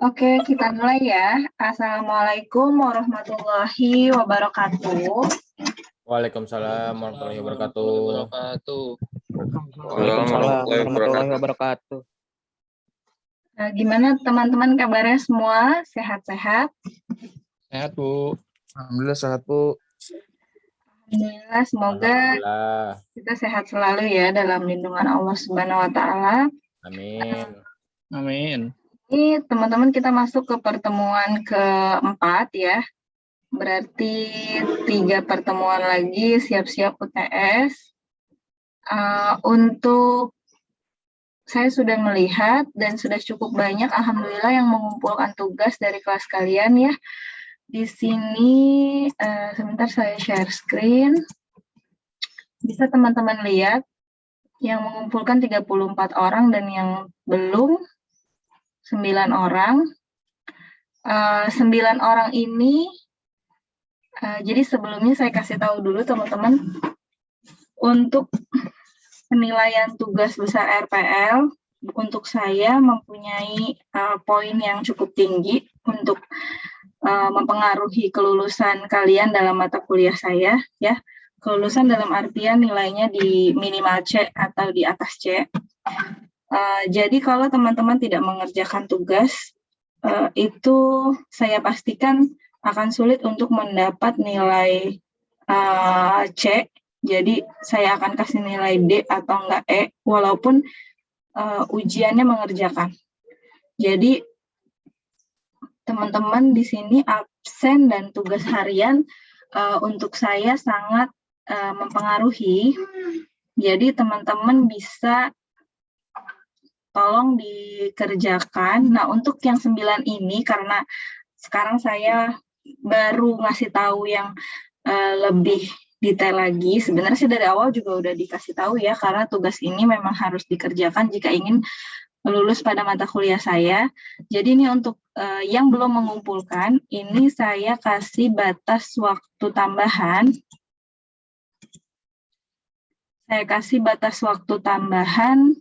Oke, kita mulai ya. Assalamualaikum warahmatullahi wabarakatuh. Waalaikumsalam warahmatullahi wabarakatuh. Waalaikumsalam warahmatullahi wabarakatuh. Gimana teman-teman kabarnya semua? Sehat-sehat? Sehat, Bu. Alhamdulillah sehat, Bu. Alhamdulillah, semoga kita sehat selalu ya dalam lindungan Allah Subhanahu wa Ta'ala. Amin. Amin. Ini teman-teman kita masuk ke pertemuan keempat ya. Berarti 3 pertemuan lagi siap-siap UTS. Untuk saya sudah melihat dan sudah cukup banyak alhamdulillah yang mengumpulkan tugas dari kelas kalian ya. Di sini sebentar saya share screen. Bisa teman-teman lihat yang mengumpulkan 34 orang dan yang belum 9 orang. 9 orang ini jadi sebelumnya saya kasih tahu dulu teman-teman untuk penilaian tugas besar RPL untuk saya mempunyai poin yang cukup tinggi untuk mempengaruhi kelulusan kalian dalam mata kuliah saya ya. Kelulusan dalam artian nilainya di minimal C atau di atas C. Jadi kalau teman-teman tidak mengerjakan tugas itu saya pastikan akan sulit untuk mendapat nilai C. Jadi saya akan kasih nilai D atau enggak E walaupun ujiannya mengerjakan. Jadi teman-teman di sini absen dan tugas harian untuk saya sangat mempengaruhi. Jadi teman-teman bisa tolong dikerjakan. Nah, untuk yang 9 ini karena sekarang saya baru ngasih tahu yang lebih detail lagi. Sebenarnya sih dari awal juga udah dikasih tahu ya, karena tugas ini memang harus dikerjakan jika ingin lulus pada mata kuliah saya. Jadi ini untuk yang belum mengumpulkan, ini saya kasih batas waktu tambahan. Saya kasih batas waktu tambahan,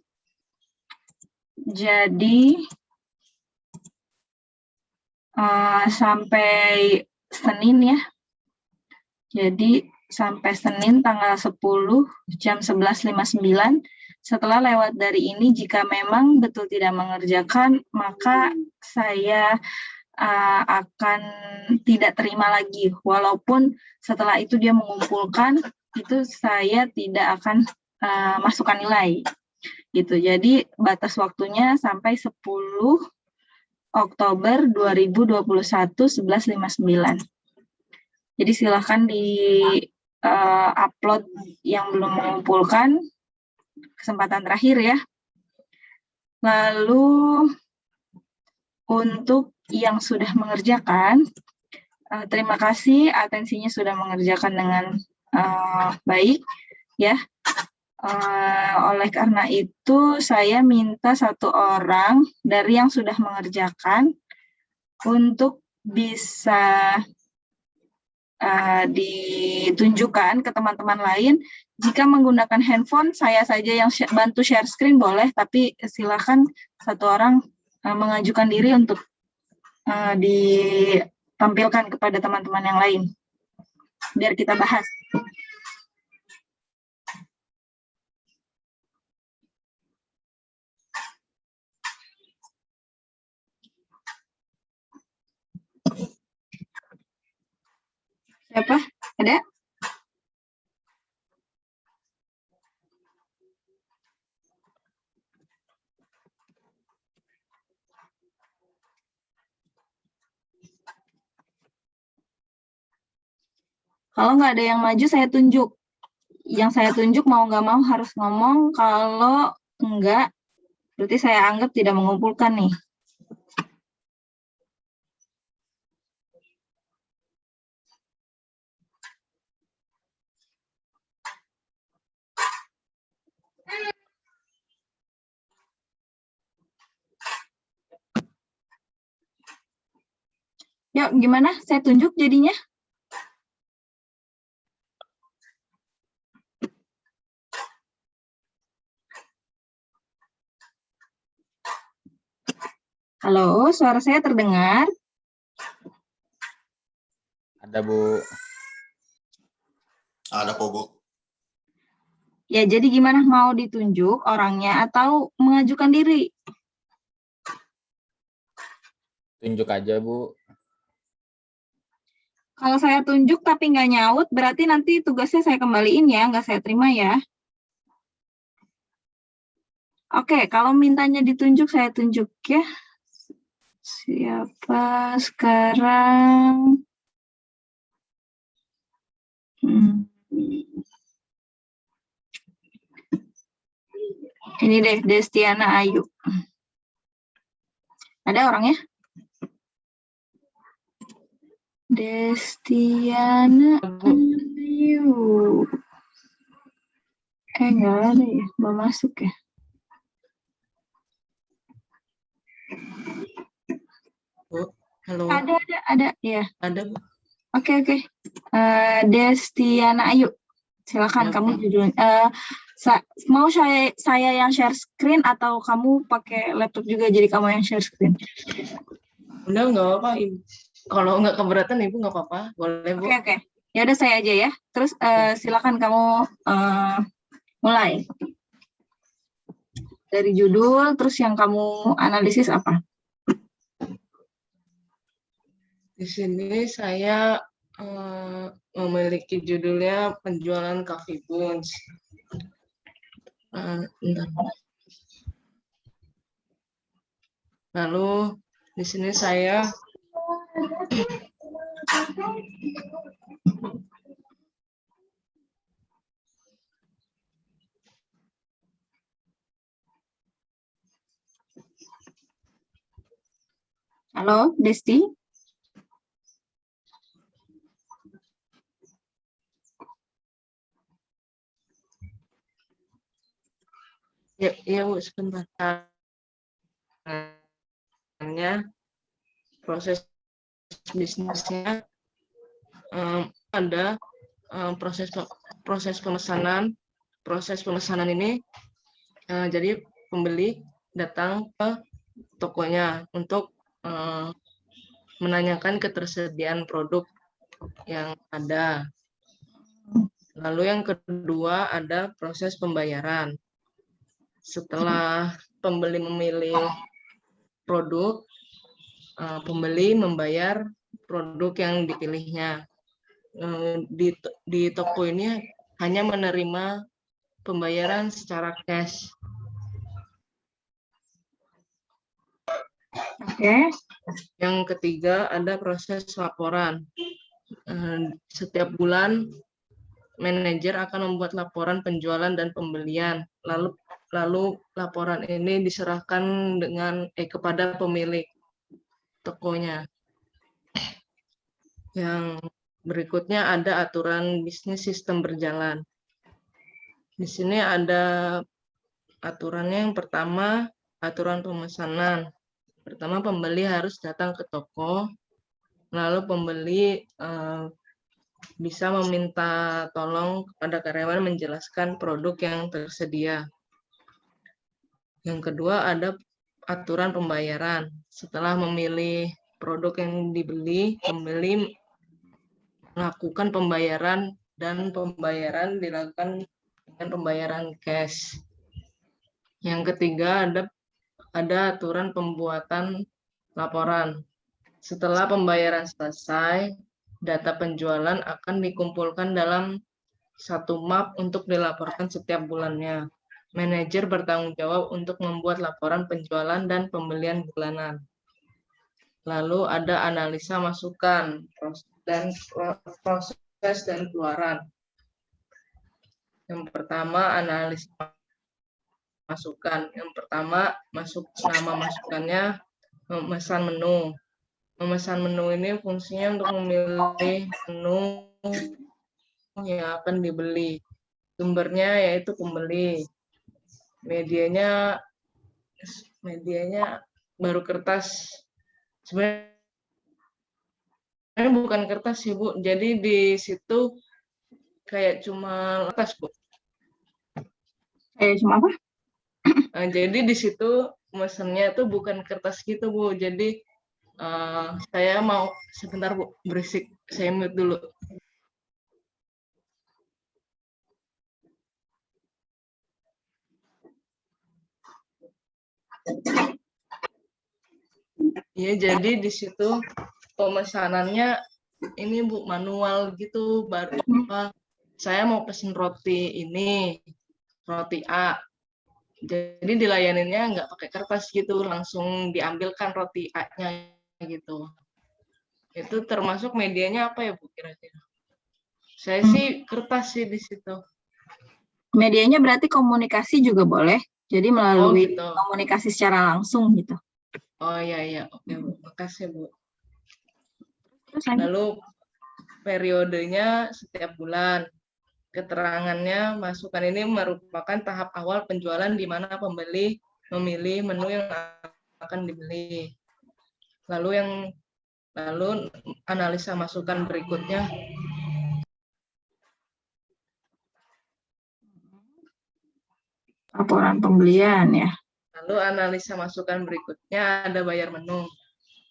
jadi sampai Senin ya. Jadi sampai Senin tanggal 10 jam 11.59. Setelah lewat dari ini, jika memang betul tidak mengerjakan, maka saya akan tidak terima lagi. Walaupun setelah itu dia mengumpulkan, itu saya tidak akan masukkan nilai. Gitu. Jadi batas waktunya sampai 10 Oktober 2021 11.59. Jadi silakan di upload yang belum mengumpulkan, kesempatan terakhir ya. Lalu untuk yang sudah mengerjakan, terima kasih atensinya sudah mengerjakan dengan baik ya. Oleh karena itu saya minta 1 orang dari yang sudah mengerjakan untuk bisa ditunjukkan ke teman-teman lain. Jika menggunakan handphone, saya saja yang bantu share screen boleh, tapi silakan 1 orang mengajukan diri untuk ditampilkan kepada teman-teman yang lain, biar kita bahas. Siapa? Ada? Kalau nggak ada yang maju, saya tunjuk. Yang saya tunjuk mau nggak mau harus ngomong. Kalau enggak, berarti saya anggap tidak mengumpulkan nih. Yuk, gimana? Saya tunjuk jadinya. Halo, suara saya terdengar? Ada, Bu. Ada kok, Bu. Ya, jadi gimana, mau ditunjuk orangnya atau mengajukan diri? Tunjuk aja, Bu. Kalau saya tunjuk tapi nggak nyaut, berarti nanti tugasnya saya kembaliin ya, nggak saya terima ya. Oke, kalau mintanya ditunjuk, saya tunjuk ya. Siapa sekarang? Ini deh, Destiana Ayu. Ada orangnya? Destiana Ayu. Nggak ada ya, belum masuk ya. Bu, halo. Ada, ya. Ada, Bu. Oke. Destiana Ayu, silakan Ya, kamu Bu. judulnya. Mau saya yang share screen atau kamu pakai laptop juga jadi kamu yang share screen? Udah nggak apa-apa, Ibu. Kalau nggak keberatan Ibu nggak apa-apa, boleh, Bu. Oke. Ya udah saya aja ya. Terus silakan kamu mulai. Dari judul, terus yang kamu analisis apa? Di sini saya memiliki judulnya penjualan Coffee Beans. Bentar. Lalu di sini saya Halo, Desti. ya Bu, sebentar. Proses bisnisnya ada proses pemesanan. Proses pemesanan ini jadi pembeli datang ke tokonya untuk menanyakan ketersediaan produk yang ada. Lalu yang kedua ada proses pembayaran. Setelah pembeli memilih produk, pembeli membayar produk yang dipilihnya. Di toko ini hanya menerima pembayaran secara cash. Oke. Yang ketiga ada proses laporan. Setiap bulan manajer akan membuat laporan penjualan dan pembelian. Lalu laporan ini diserahkan kepada pemilik tokonya. Yang berikutnya ada aturan bisnis sistem berjalan. Di sini ada aturannya. Yang pertama, aturan pemesanan. Pertama, pembeli harus datang ke toko, lalu pembeli bisa meminta tolong kepada karyawan menjelaskan produk yang tersedia. Yang kedua, ada aturan pembayaran. Setelah memilih produk yang dibeli, pembeli melakukan pembayaran dan pembayaran dilakukan dengan pembayaran cash. Yang ketiga, ada aturan pembuatan laporan. Setelah pembayaran selesai, data penjualan akan dikumpulkan dalam satu map untuk dilaporkan setiap bulannya. Manajer bertanggung jawab untuk membuat laporan penjualan dan pembelian bulanan. Lalu ada analisa masukan dan proses dan keluaran. Yang pertama, analisa masukan. Yang pertama, nama masukannya memesan menu. Memesan menu ini fungsinya untuk memilih menu yang akan dibeli. Sumbernya yaitu pembeli. Medianya baru kertas. Sebenarnya bukan kertas sih, Bu. Jadi di situ kayak cuma kertas, Bu. Cuma apa? Jadi di situ mesennya tuh bukan kertas gitu Bu. Jadi saya mau sebentar Bu, berisik. Saya mute dulu. Ya, jadi di situ pemesanannya ini Bu manual gitu. Baru saya mau pesen roti ini, roti A. Jadi dilayaninnya nggak pakai kertas gitu, langsung diambilkan roti A-nya gitu. Itu termasuk medianya apa ya Bu kira-kira? Saya sih kertas sih di situ. Medianya berarti komunikasi juga boleh. Jadi melalui gitu. komunikasi secara langsung gitu. Oh iya, oke Bu, makasih Bu. Terus lanjut. Lalu periodenya setiap bulan. Keterangannya, masukan ini merupakan tahap awal penjualan di mana pembeli memilih menu yang akan dibeli. Lalu analisa masukan berikutnya. Laporan pembelian ya. Lalu analisa masukan berikutnya ada bayar menu.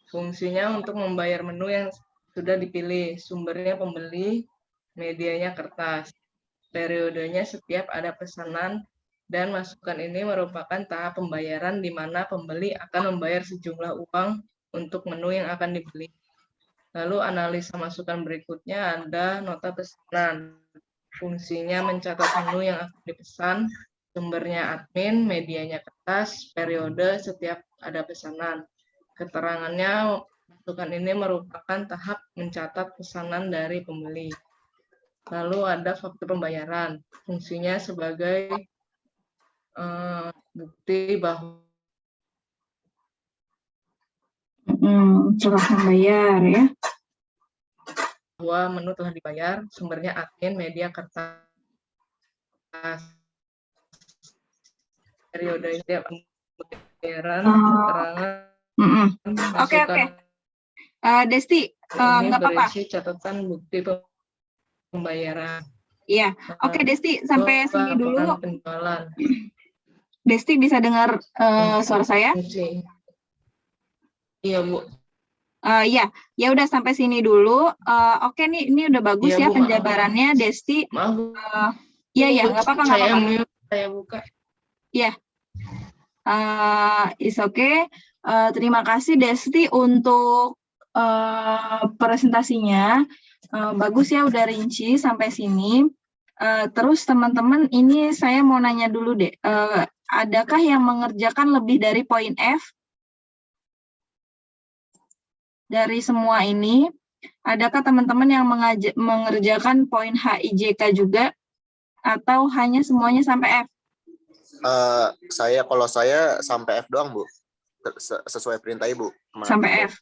Fungsinya untuk membayar menu yang sudah dipilih. Sumbernya pembeli, medianya kertas. Periodenya setiap ada pesanan, dan masukan ini merupakan tahap pembayaran di mana pembeli akan membayar sejumlah uang untuk menu yang akan dibeli. Lalu analisa masukan berikutnya ada nota pesanan. Fungsinya mencatat menu yang akan dipesan, sumbernya admin, medianya kertas, periode setiap ada pesanan. Keterangannya, masukan ini merupakan tahap mencatat pesanan dari pembeli. Lalu ada faktur pembayaran, fungsinya sebagai bukti bahwa Telah membayar ya. bahwa menu telah dibayar, sumbernya admin, media kertas, periode setiap pembayaran, keterangan, Oke. Desti, nggak apa-apa. berisi catatan bukti pembayaran. Iya, oke Desti, sampai sini dulu. Penjualan. Desti bisa dengar suara saya? Iya Bu. Ya udah sampai sini dulu. Oke nih, ini udah bagus ya, Bu, penjabarannya Desti. Maaf Bu. Iya, nggak apa-apa. Saya buka. Iya. Is okay. Terima kasih Desti untuk presentasinya. Bagus ya, udah rinci sampai sini. Terus teman-teman, ini saya mau nanya dulu deh. Adakah yang mengerjakan lebih dari poin F? Dari semua ini, adakah teman-teman yang mengerjakan poin HIJK juga? Atau hanya semuanya sampai F? Kalau saya sampai F doang, Bu. Sesuai perintah Ibu. Sampai F.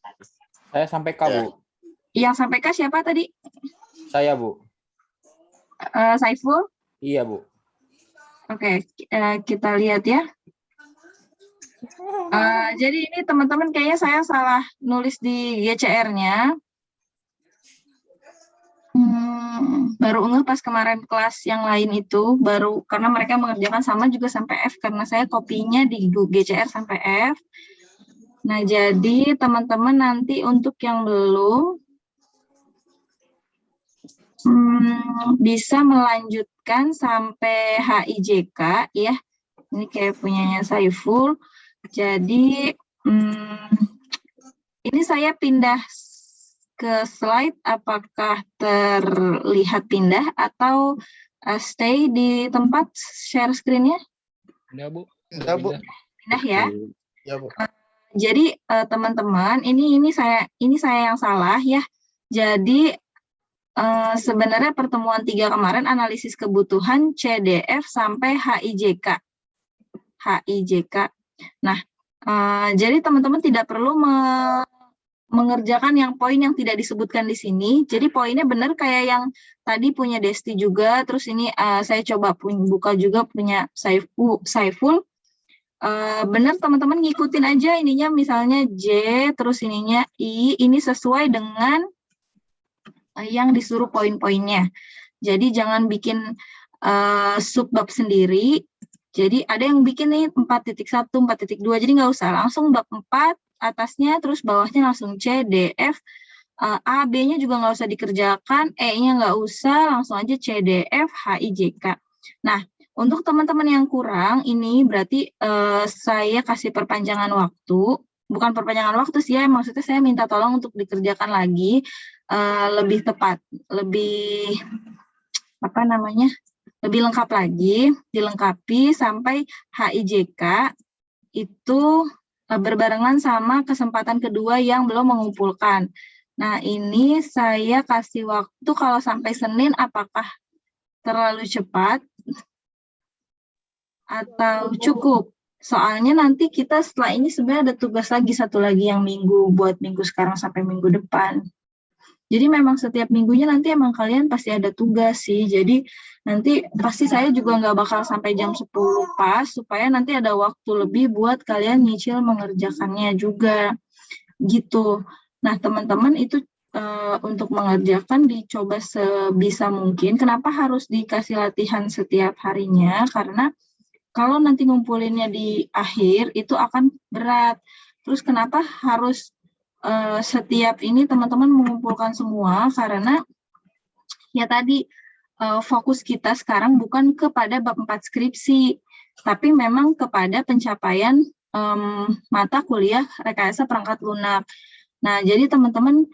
Saya sampai K, Bu. Yang sampai K siapa tadi? Saya, Bu. Saiful? Iya, Bu. Oke, kita lihat ya. Jadi ini teman-teman kayaknya saya salah nulis di GCR-nya. Baru ngeh pas kemarin kelas yang lain itu, baru karena mereka mengerjakan sama juga sampai F, karena saya kopinya di GCR sampai F. Nah, jadi teman-teman nanti untuk yang belum, bisa melanjutkan sampai HIJK ya. Ini kayak punyanya Saiful. Jadi ini saya pindah ke slide, apakah terlihat pindah atau stay di tempat share screen-nya? Pindah Bu. Pindah ya. Ya, Bu. Jadi teman-teman, ini saya yang salah ya. Jadi sebenarnya pertemuan 3 kemarin analisis kebutuhan CDF sampai HIJK. Nah, jadi teman-teman tidak perlu mengerjakan yang poin yang tidak disebutkan di sini. Jadi poinnya benar kayak yang tadi punya Desti juga. Terus ini saya coba buka juga punya Saiful. Benar teman-teman ngikutin aja ininya, misalnya J, terus ininya I. Ini sesuai dengan yang disuruh poin-poinnya. Jadi jangan bikin subbab sendiri. Jadi ada yang bikin nih 4.1, 4.2, jadi nggak usah langsung bab 4 atasnya, terus bawahnya langsung C, D, F, A, B-nya juga nggak usah dikerjakan, E-nya nggak usah, langsung aja C, D, F, H, I, J, K. Nah, untuk teman-teman yang kurang, ini berarti saya kasih perpanjangan waktu, bukan perpanjangan waktu sih ya, maksudnya saya minta tolong untuk dikerjakan lagi, lebih tepat, lebih, lebih lengkap lagi, dilengkapi sampai HIJK itu berbarengan sama kesempatan kedua yang belum mengumpulkan. Nah, ini saya kasih waktu kalau sampai Senin, apakah terlalu cepat atau cukup? Soalnya nanti kita setelah ini sebenarnya ada tugas lagi, satu lagi yang minggu, buat minggu sekarang sampai minggu depan. Jadi memang setiap minggunya nanti emang kalian pasti ada tugas sih. Jadi nanti pasti saya juga nggak bakal sampai jam 10 pas, supaya nanti ada waktu lebih buat kalian nyicil mengerjakannya juga. Gitu. Nah, teman-teman itu untuk mengerjakan dicoba sebisa mungkin. Kenapa harus dikasih latihan setiap harinya? Karena kalau nanti ngumpulinnya di akhir, itu akan berat. Terus kenapa harus setiap ini teman-teman mengumpulkan semua, karena ya tadi fokus kita sekarang bukan kepada bab 4 skripsi, tapi memang kepada pencapaian mata kuliah rekayasa perangkat lunak. Nah, jadi teman-teman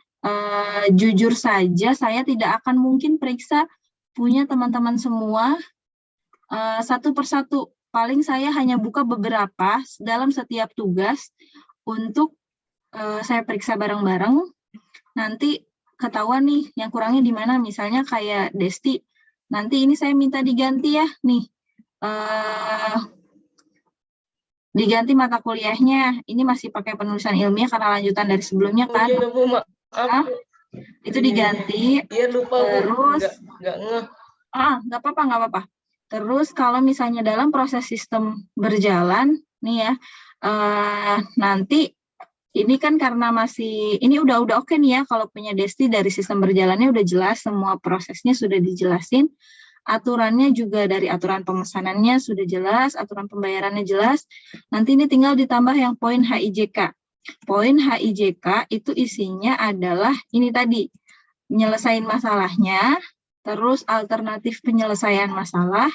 jujur saja saya tidak akan mungkin periksa punya teman-teman semua satu persatu. Paling saya hanya buka beberapa dalam setiap tugas untuk saya periksa bareng-bareng, nanti ketahuan nih yang kurangnya di mana. Misalnya kayak Desti, nanti ini saya minta diganti ya nih, diganti mata kuliahnya, ini masih pakai penulisan ilmiah karena lanjutan dari sebelumnya kan. Iya, Bu, maaf. Itu diganti. Iya, lupa, Bu. Terus nggak ngeh. nggak apa-apa. Terus kalau misalnya dalam proses sistem berjalan nih ya, nanti ini kan karena masih, ini udah oke nih ya, kalau punya Desti dari sistem berjalannya udah jelas, semua prosesnya sudah dijelasin, aturannya juga dari aturan pemesanannya sudah jelas, aturan pembayarannya jelas, nanti ini tinggal ditambah yang poin HIJK. Poin HIJK itu isinya adalah ini tadi, nyelesain masalahnya, terus alternatif penyelesaian masalah,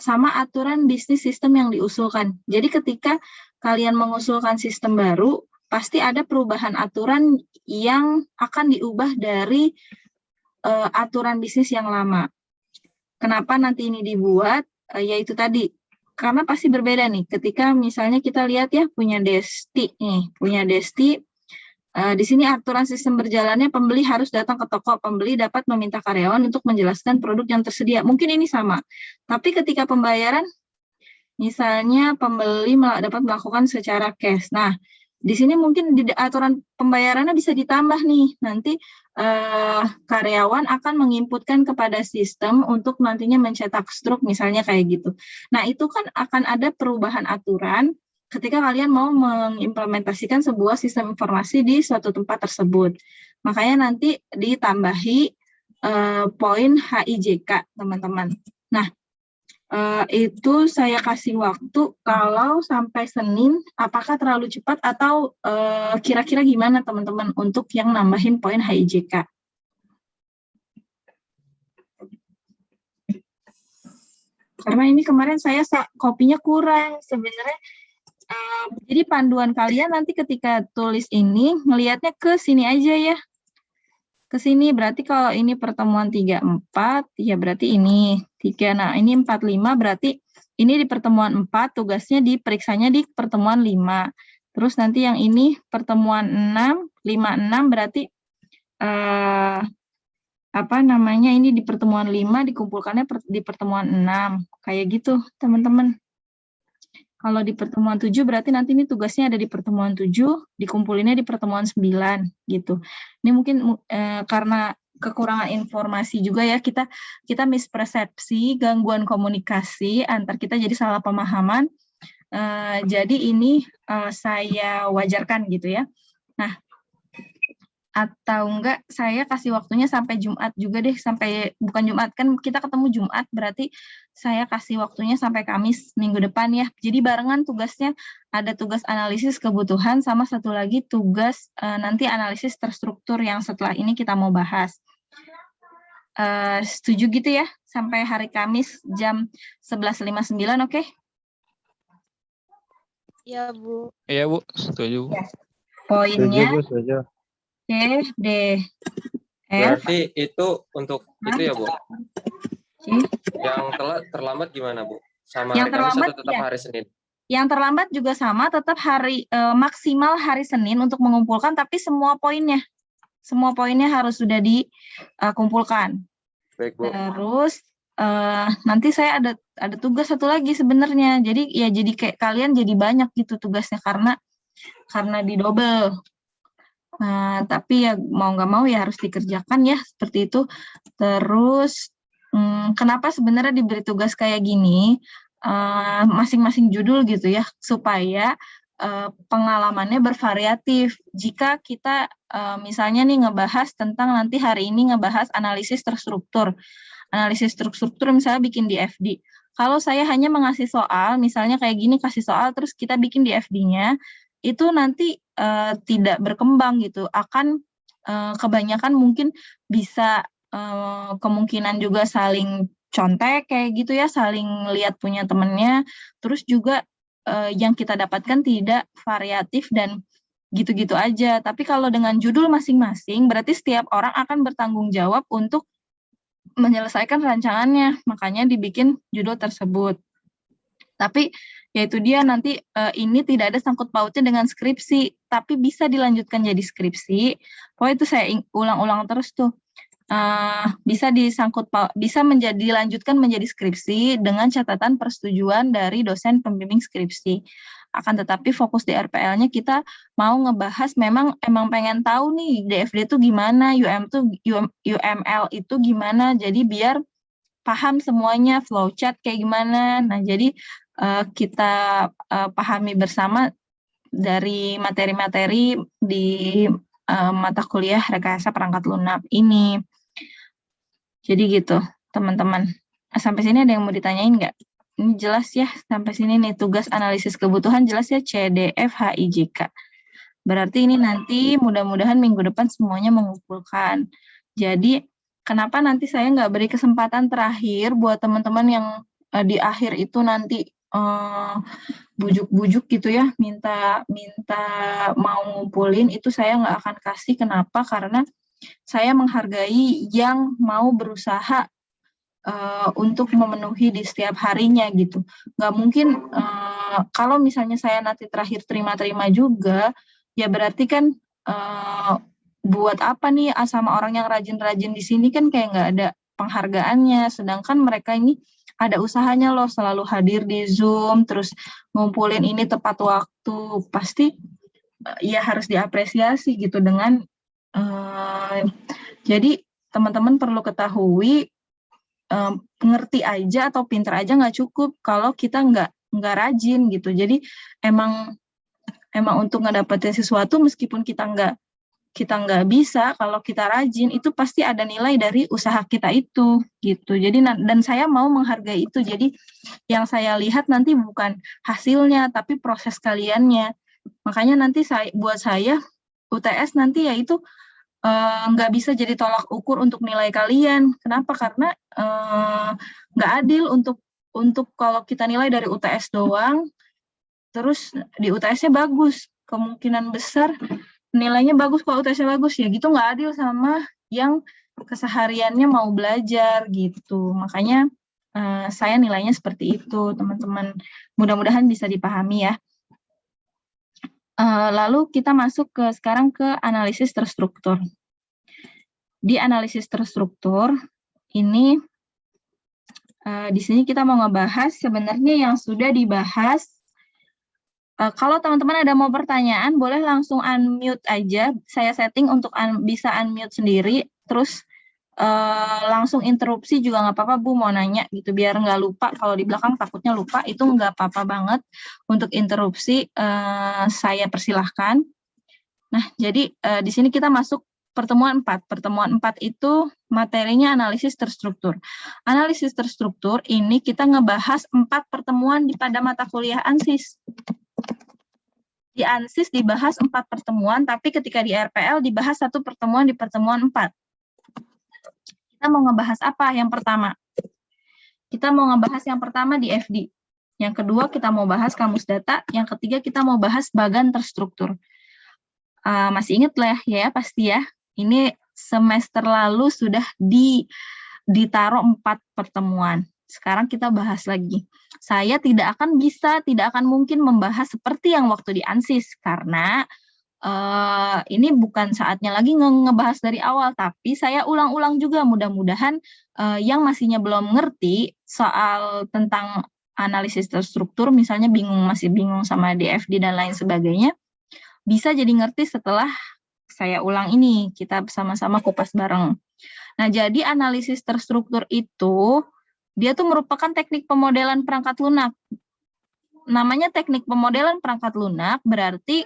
sama aturan bisnis sistem yang diusulkan. Jadi ketika kalian mengusulkan sistem baru, pasti ada perubahan aturan yang akan diubah dari aturan bisnis yang lama. Kenapa nanti ini dibuat? Yaitu tadi, karena pasti berbeda nih. Ketika misalnya kita lihat ya, punya Desti nih, di sini aturan sistem berjalannya pembeli harus datang ke toko, pembeli dapat meminta karyawan untuk menjelaskan produk yang tersedia. Mungkin ini sama. Tapi ketika pembayaran, misalnya pembeli dapat melakukan secara cash. Nah, di sini mungkin di aturan pembayarannya bisa ditambah nih. Nanti karyawan akan menginputkan kepada sistem untuk nantinya mencetak struk misalnya kayak gitu. Nah, itu kan akan ada perubahan aturan ketika kalian mau mengimplementasikan sebuah sistem informasi di suatu tempat tersebut. Makanya nanti ditambahi poin HIJK, teman-teman. Nah, itu saya kasih waktu kalau sampai Senin, apakah terlalu cepat atau kira-kira gimana teman-teman untuk yang nambahin poin HIJK? Karena ini kemarin saya kopinya kurang sebenarnya. Jadi panduan kalian nanti ketika tulis ini ngelihatnya ke sini aja ya. Ke sini berarti kalau ini pertemuan 34 ya berarti ini 3. Nah, ini 45 berarti ini di pertemuan 4 tugasnya diperiksanya di pertemuan 5. Terus nanti yang ini pertemuan 6, 56 berarti ini di pertemuan 5 dikumpulkannya di pertemuan 6. Kayak gitu, teman-teman. Kalau di pertemuan 7 berarti nanti ini tugasnya ada di pertemuan 7, dikumpulinnya di pertemuan 9 gitu. Ini mungkin karena kekurangan informasi juga ya, kita mispersepsi, gangguan komunikasi antar kita jadi salah pemahaman. Jadi ini saya wajarkan gitu ya. Nah, Atau enggak saya kasih waktunya sampai Jumat juga deh, sampai bukan Jumat kan kita ketemu Jumat, berarti saya kasih waktunya sampai Kamis minggu depan ya. Jadi barengan tugasnya, ada tugas analisis kebutuhan sama satu lagi tugas nanti analisis terstruktur yang setelah ini kita mau bahas. Setuju gitu ya, sampai hari Kamis jam 11.59, oke? Iya, Bu. Iya, Bu. Setuju. Ya. Poinnya Setuju. C, D, F, Berarti itu untuk Hah? itu ya, Bu. C. Yang terlambat gimana, Bu? Sama Yang hari Kamis terlambat, atau tetap ya. hari Senin? Yang terlambat juga sama, tetap maksimal hari Senin untuk mengumpulkan, tapi semua poinnya harus sudah dikumpulkan. Baik, Bu. Terus nanti saya ada tugas satu lagi sebenarnya. Jadi ya jadi kayak kalian jadi banyak gitu tugasnya karena didobel. Nah, tapi ya mau nggak mau ya harus dikerjakan ya seperti itu. Terus kenapa sebenarnya diberi tugas kayak gini? Masing-masing judul gitu ya, supaya pengalamannya bervariatif. Jika kita misalnya nih ngebahas tentang nanti hari ini ngebahas analisis terstruktur. Analisis terstruktur misalnya bikin di FD. Kalau saya hanya mengasih soal, misalnya kayak gini kasih soal terus kita bikin di FD-nya, itu nanti tidak berkembang gitu. Akan kebanyakan mungkin bisa kemungkinan juga saling contek kayak gitu ya, saling lihat punya temennya, terus juga yang kita dapatkan tidak variatif dan gitu-gitu aja. Tapi kalau dengan judul masing-masing, berarti setiap orang akan bertanggung jawab untuk menyelesaikan rancangannya, makanya dibikin judul tersebut. Tapi yaitu dia nanti ini tidak ada sangkut pautnya dengan skripsi, tapi bisa dilanjutkan jadi skripsi. Pokoknya itu saya ulang-ulang terus tuh. Bisa dilanjutkan menjadi skripsi dengan catatan persetujuan dari dosen pembimbing skripsi. Akan tetapi fokus di RPL-nya kita mau ngebahas emang pengen tahu nih DFD itu gimana, UML itu gimana, jadi biar paham semuanya, flowchart kayak gimana. Nah, jadi kita pahami bersama dari materi-materi di mata kuliah rekayasa perangkat lunak ini. Jadi gitu, teman-teman. Sampai sini ada yang mau ditanyain nggak? Ini jelas ya, sampai sini nih tugas analisis kebutuhan jelas ya, C, D, F, H, I, J, K. Berarti ini nanti mudah-mudahan minggu depan semuanya mengumpulkan. Jadi kenapa nanti saya nggak beri kesempatan terakhir buat teman-teman yang di akhir itu nanti bujuk-bujuk gitu ya, minta mau ngumpulin, itu saya nggak akan kasih. Kenapa? Karena saya menghargai yang mau berusaha untuk memenuhi di setiap harinya gitu. Nggak mungkin kalau misalnya saya nanti terakhir terima-terima juga, ya berarti kan buat apa nih sama orang yang rajin-rajin di sini kan kayak nggak ada penghargaannya. Sedangkan mereka ini ada usahanya loh, selalu hadir di Zoom, terus ngumpulin ini tepat waktu. Pasti ya harus diapresiasi gitu dengan jadi teman-teman perlu ketahui ngerti aja atau pinter aja nggak cukup kalau kita nggak rajin gitu. Jadi emang untuk ngedapetin sesuatu meskipun kita nggak bisa, kalau kita rajin itu pasti ada nilai dari usaha kita itu gitu. Jadi dan saya mau menghargai itu. Jadi yang saya lihat nanti bukan hasilnya tapi proses kaliannya. Makanya nanti buat saya UTS nanti yaitu nggak bisa jadi tolak ukur untuk nilai kalian. Kenapa? Karena nggak adil untuk kalau kita nilai dari UTS doang, terus di UTS-nya bagus, kemungkinan besar nilainya bagus kalau UTS-nya bagus, ya gitu nggak adil sama yang kesehariannya mau belajar gitu. Makanya saya nilainya seperti itu, teman-teman. Mudah-mudahan bisa dipahami ya. Lalu kita masuk sekarang ke analisis terstruktur. Di analisis terstruktur ini di sini kita mau ngebahas sebenarnya yang sudah dibahas. Kalau teman-teman ada mau pertanyaan, boleh langsung unmute aja. Saya setting untuk bisa unmute sendiri, terus langsung interupsi juga nggak apa-apa, Bu, mau nanya gitu, biar nggak lupa. Kalau di belakang takutnya lupa, itu nggak apa-apa banget. Untuk interupsi, saya persilahkan. Nah, jadi di sini kita masuk pertemuan 4. Pertemuan 4 itu materinya analisis terstruktur. Analisis terstruktur ini kita ngebahas 4 pertemuan pada mata kuliah ANSIS. Di ANSIS dibahas 4 pertemuan, tapi ketika di RPL dibahas 1 pertemuan di pertemuan 4. Kita mau ngebahas apa yang pertama? Kita mau ngebahas yang pertama di FD. Yang kedua kita mau bahas kamus data. Yang ketiga kita mau bahas bagan terstruktur. Masih ingat lah ya pasti ya. Ini semester lalu sudah ditaruh 4 pertemuan. Sekarang kita bahas lagi. Saya tidak akan mungkin membahas seperti yang waktu di ANSIS, karena ini bukan saatnya lagi ngebahas dari awal, tapi saya ulang-ulang juga, mudah-mudahan yang masihnya belum ngerti soal tentang analisis terstruktur, misalnya masih bingung sama DFD dan lain sebagainya, bisa jadi ngerti setelah saya ulang ini, kita sama-sama kupas bareng. Nah, jadi analisis terstruktur itu dia tuh merupakan teknik pemodelan perangkat lunak. Namanya teknik pemodelan perangkat lunak berarti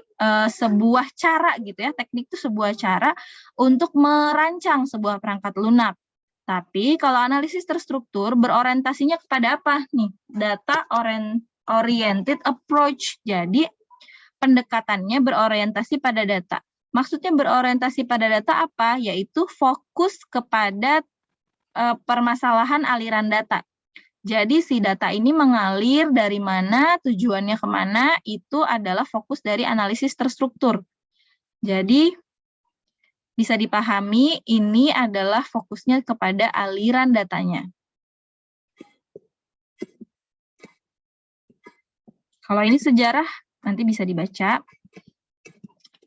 sebuah cara gitu ya. Teknik itu sebuah cara untuk merancang sebuah perangkat lunak. Tapi kalau analisis terstruktur berorientasinya kepada apa nih? Data oriented approach. Jadi pendekatannya berorientasi pada data. Maksudnya berorientasi pada data apa? Yaitu fokus kepada permasalahan aliran data. Jadi si data ini mengalir dari mana, tujuannya kemana, itu adalah fokus dari analisis terstruktur. Jadi bisa dipahami ini adalah fokusnya kepada aliran datanya. Kalau ini sejarah, nanti bisa dibaca.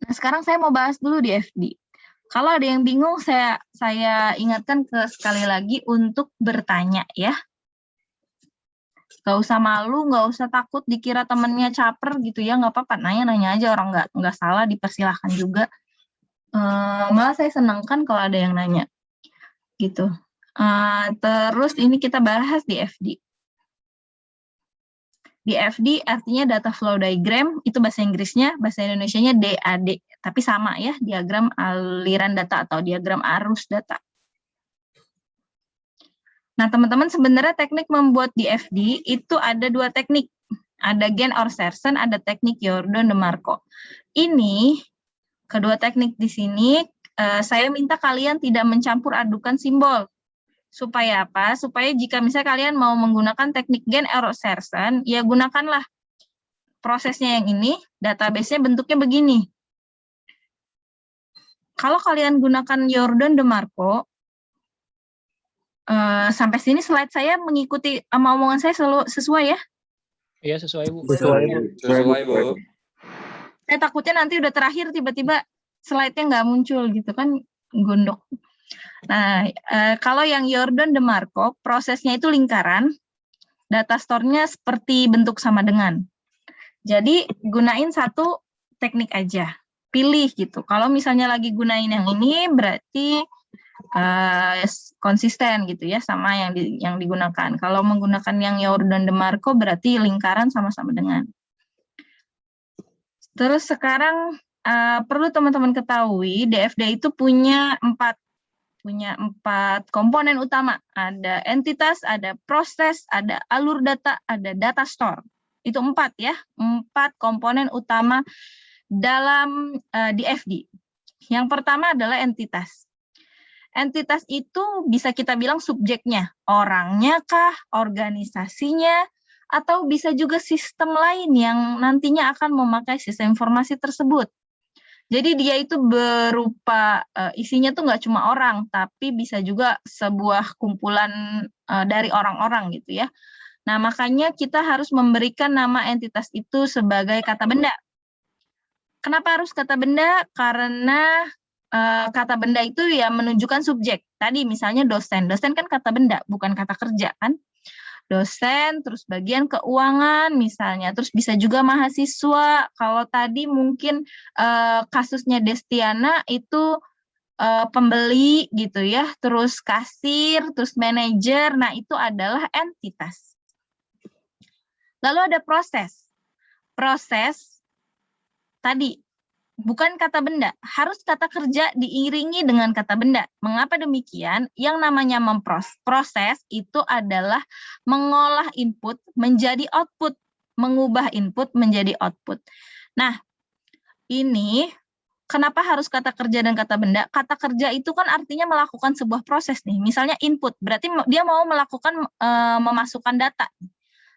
Nah, sekarang saya mau bahas dulu di FD. Kalau ada yang bingung, saya ingatkan sekali lagi untuk bertanya ya. Gak usah malu, gak usah takut dikira temennya caper gitu ya, nggak apa-apa, nanya aja, orang nggak salah, dipersilahkan juga. Malah saya senangkan kalau ada yang nanya gitu. Terus ini kita bahas di FD. Di FD artinya data flow diagram, itu bahasa Inggrisnya, bahasa Indonesianya DAD, tapi sama ya, diagram aliran data atau diagram arus data. Nah, teman-teman, sebenarnya teknik membuat di FD itu ada 2 teknik. Ada Genn Orsersen, ada teknik Jordan de Marco. Ini, kedua teknik di sini, saya minta kalian tidak mencampur adukan simbol. Supaya apa? Supaya jika misalnya kalian mau menggunakan teknik Genn Orsersen, ya gunakanlah prosesnya yang ini, database-nya bentuknya begini. Kalau kalian gunakan Jordan de Marco, sampai sini slide saya mengikuti sama omongan saya sesuai ya? Iya, sesuai, Bu. Sesuai, Bu. Saya takutnya nanti udah terakhir tiba-tiba slide-nya nggak muncul gitu kan, gondok. Nah, kalau yang Jordan de Marco, prosesnya itu lingkaran, data store-nya seperti bentuk sama dengan. Jadi, gunain satu teknik aja, pilih gitu. Kalau misalnya lagi gunain yang ini, berarti konsisten gitu ya sama yang digunakan. Kalau menggunakan yang Jordan de Marco berarti lingkaran sama-sama dengan. Terus sekarang perlu teman-teman ketahui DFD itu punya 4 komponen utama. Ada entitas, ada proses, ada alur data, ada data store. Itu 4 ya, 4 komponen utama dalam DFD. Yang pertama adalah entitas. Entitas itu bisa kita bilang subjeknya, orangnya kah, organisasinya, atau bisa juga sistem lain yang nantinya akan memakai sistem informasi tersebut. Jadi dia itu berupa, isinya tuh nggak cuma orang, tapi bisa juga sebuah kumpulan dari orang-orang gitu ya. Nah, makanya kita harus memberikan nama entitas itu sebagai kata benda. Kenapa harus kata benda? Karena kata benda itu ya menunjukkan subjek. Tadi misalnya dosen. Dosen kan kata benda, bukan kata kerja kan. Dosen, terus bagian keuangan misalnya. Terus bisa juga mahasiswa. Kalau tadi mungkin kasusnya Destiana itu pembeli gitu ya. Terus kasir, terus manajer. Nah, itu adalah entitas. Lalu ada proses. Proses tadi bukan kata benda, harus kata kerja diiringi dengan kata benda. Mengapa demikian? Yang namanya memproses itu adalah mengolah input menjadi output, mengubah input menjadi output. Nah, ini kenapa harus kata kerja dan kata benda? Kata kerja itu kan artinya melakukan sebuah proses nih. Misalnya input, berarti dia mau melakukan memasukkan data.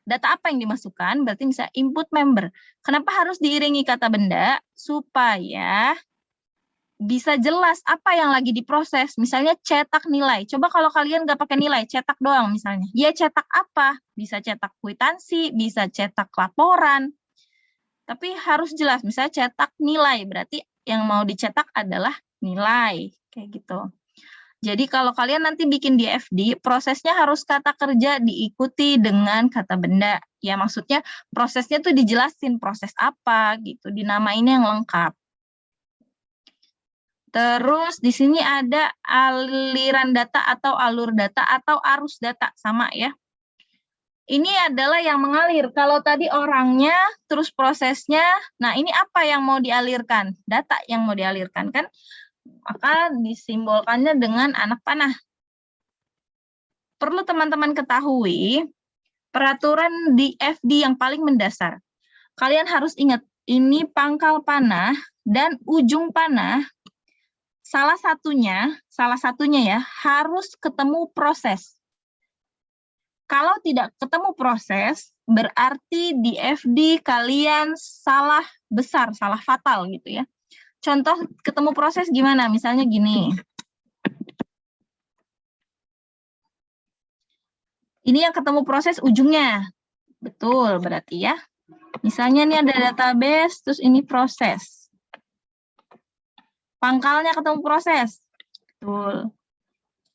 Data apa yang dimasukkan? Berarti misalnya input member. Kenapa harus diiringi kata benda? Supaya bisa jelas apa yang lagi diproses. Misalnya cetak nilai. Coba kalau kalian nggak pakai nilai, cetak doang misalnya. Ya cetak apa? Bisa cetak kwitansi, bisa cetak laporan. Tapi harus jelas, misalnya cetak nilai. Berarti yang mau dicetak adalah nilai. Kayak gitu. Jadi kalau kalian nanti bikin di FD, prosesnya harus kata kerja diikuti dengan kata benda. Ya maksudnya prosesnya tuh dijelasin proses apa gitu, dinamainnya yang lengkap. Terus di sini ada aliran data atau alur data atau arus data, sama ya. Ini adalah yang mengalir. Kalau tadi orangnya, terus prosesnya, nah ini apa yang mau dialirkan? Data yang mau dialirkan kan? Maka disimbolkannya dengan anak panah. Perlu teman-teman ketahui, peraturan di FD yang paling mendasar. Kalian harus ingat, ini pangkal panah dan ujung panah, salah satunya ya, harus ketemu proses. Kalau tidak ketemu proses, berarti di FD kalian salah besar, salah fatal gitu ya. Contoh ketemu proses gimana? Misalnya gini. Ini yang ketemu proses ujungnya. Betul berarti ya. Misalnya ini ada database, terus ini proses. Pangkalnya ketemu proses. Betul.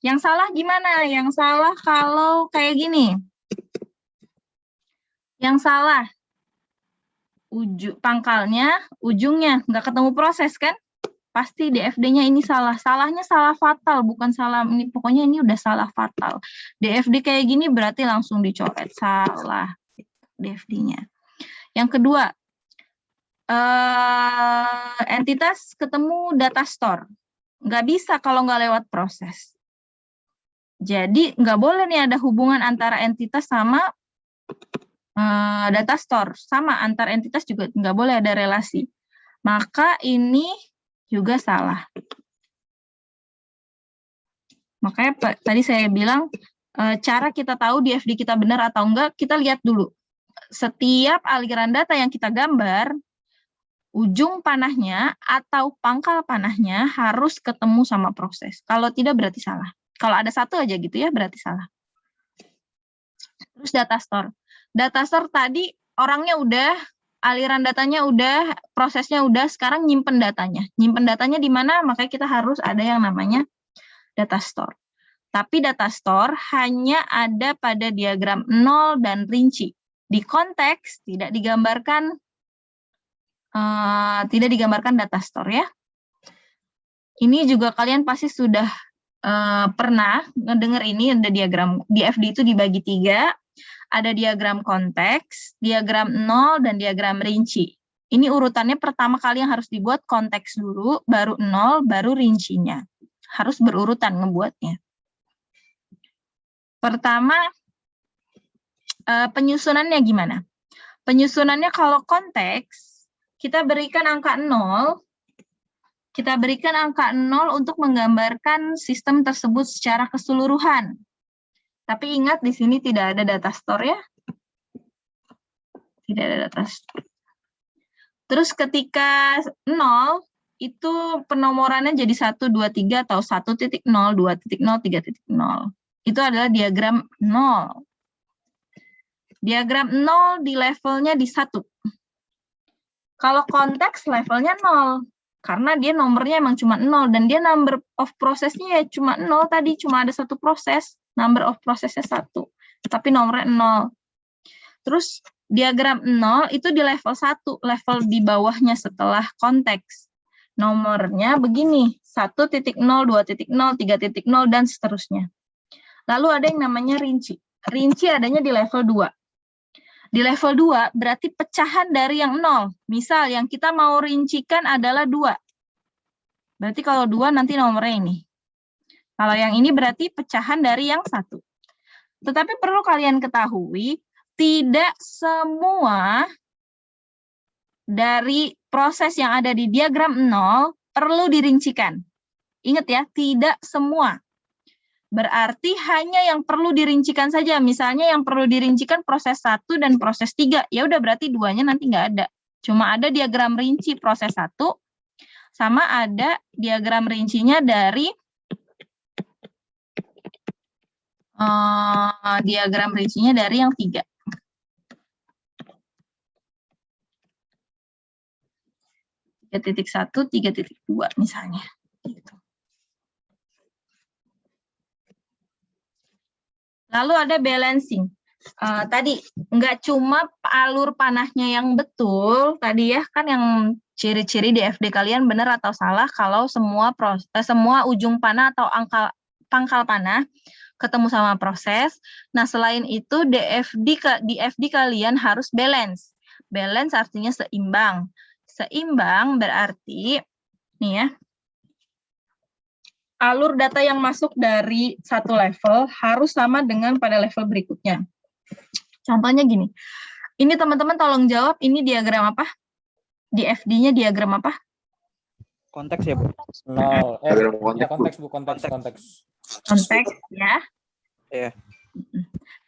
Yang salah gimana? Yang salah kalau kayak gini. Yang salah. Pangkalnya, ujungnya nggak ketemu proses kan? Pasti di FD-nya ini salah. Salahnya salah fatal, bukan salah ini. Pokoknya ini udah salah fatal. Di FD kayak gini berarti langsung dicoret. Salah di FD-nya. Yang kedua, entitas ketemu data store. Nggak bisa kalau nggak lewat proses. Jadi nggak boleh nih ada hubungan antara entitas sama data store, sama antar entitas juga nggak boleh ada relasi. Maka ini juga salah. Makanya tadi saya bilang cara kita tahu di FD kita benar atau enggak, kita lihat dulu. Setiap aliran data yang kita gambar, ujung panahnya atau pangkal panahnya harus ketemu sama proses. Kalau tidak berarti salah. Kalau ada satu aja gitu ya berarti salah. Terus data store. Data store tadi orangnya udah, aliran datanya udah, prosesnya udah, sekarang nyimpen datanya. Nyimpen datanya di mana? Makanya kita harus ada yang namanya data store. Tapi data store hanya ada pada diagram 0 dan rinci. Di konteks tidak digambarkan data store ya. Ini juga kalian pasti sudah pernah ngedenger ini, ada diagram di FD itu dibagi 3. Ada diagram konteks, diagram 0, dan diagram rinci. Ini urutannya pertama kali yang harus dibuat konteks dulu, baru 0, baru rincinya. Harus berurutan ngebuatnya. Pertama, penyusunannya gimana? Penyusunannya kalau konteks, kita berikan angka 0, untuk menggambarkan sistem tersebut secara keseluruhan. Tapi ingat di sini tidak ada data store ya. Tidak ada data store. Terus ketika 0 itu penomorannya jadi 1, 2, 3 atau 1.0, 2.0, 3.0. Itu adalah diagram 0. Diagram 0 di levelnya di 1. Kalau konteks levelnya 0. Karena dia nomornya emang cuma 0 dan dia number of prosesnya ya cuma 0 tadi, cuma ada satu proses. Number of prosesnya 1, tapi nomornya 0. Terus diagram 0 itu di level 1, level di bawahnya setelah konteks. Nomornya begini, 1.0, 2.0, 3.0, dan seterusnya. Lalu ada yang namanya rinci. Rinci adanya di level 2. Di level 2 berarti pecahan dari yang 0. Misal yang kita mau rincikan adalah 2. Berarti kalau 2 nanti nomornya ini. Kalau yang ini berarti pecahan dari yang 1. Tetapi perlu kalian ketahui, tidak semua dari proses yang ada di diagram 0 perlu dirincikan. Ingat ya, tidak semua. Berarti hanya yang perlu dirincikan saja. Misalnya yang perlu dirincikan proses 1 dan proses 3. Ya udah berarti 2-nya nanti nggak ada. Cuma ada diagram rinci proses 1, sama ada diagram rincinya dari diagram rincinya dari yang 3. 3.1, 3.2 misalnya. Gitu. Lalu ada balancing. Tadi nggak cuma alur panahnya yang betul, tadi ya kan yang ciri-ciri di FD kalian benar atau salah kalau semua ujung panah atau pangkal panah ketemu sama proses. Nah, selain itu di FD kalian harus balance. Balance artinya seimbang. Seimbang berarti nih ya, alur data yang masuk dari satu level harus sama dengan pada level berikutnya. Contohnya gini, ini teman-teman tolong jawab, ini diagram apa? Di FD-nya diagram apa? Konteks ya, Bu? 0. Konteks, Bu. Konteks. Konteks, ya. Iya.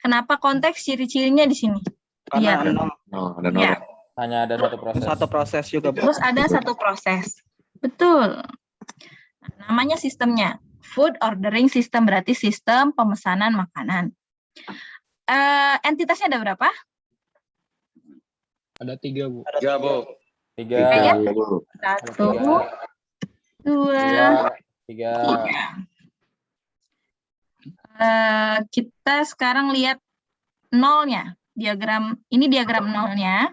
Kenapa konteks? Ciri-cirinya di sini. Karena Lihat. ada Ya. Hanya ada satu proses. satu proses juga, Bu. Terus ada satu proses. Betul. Nah, namanya sistemnya. Food ordering system, berarti sistem pemesanan makanan. Entitasnya ada berapa? Ada 3, Bu. 3, Bu. 3. Ya. Tiga, Bu. 1, 2, 3. kita sekarang lihat nolnya. Ini diagram nolnya.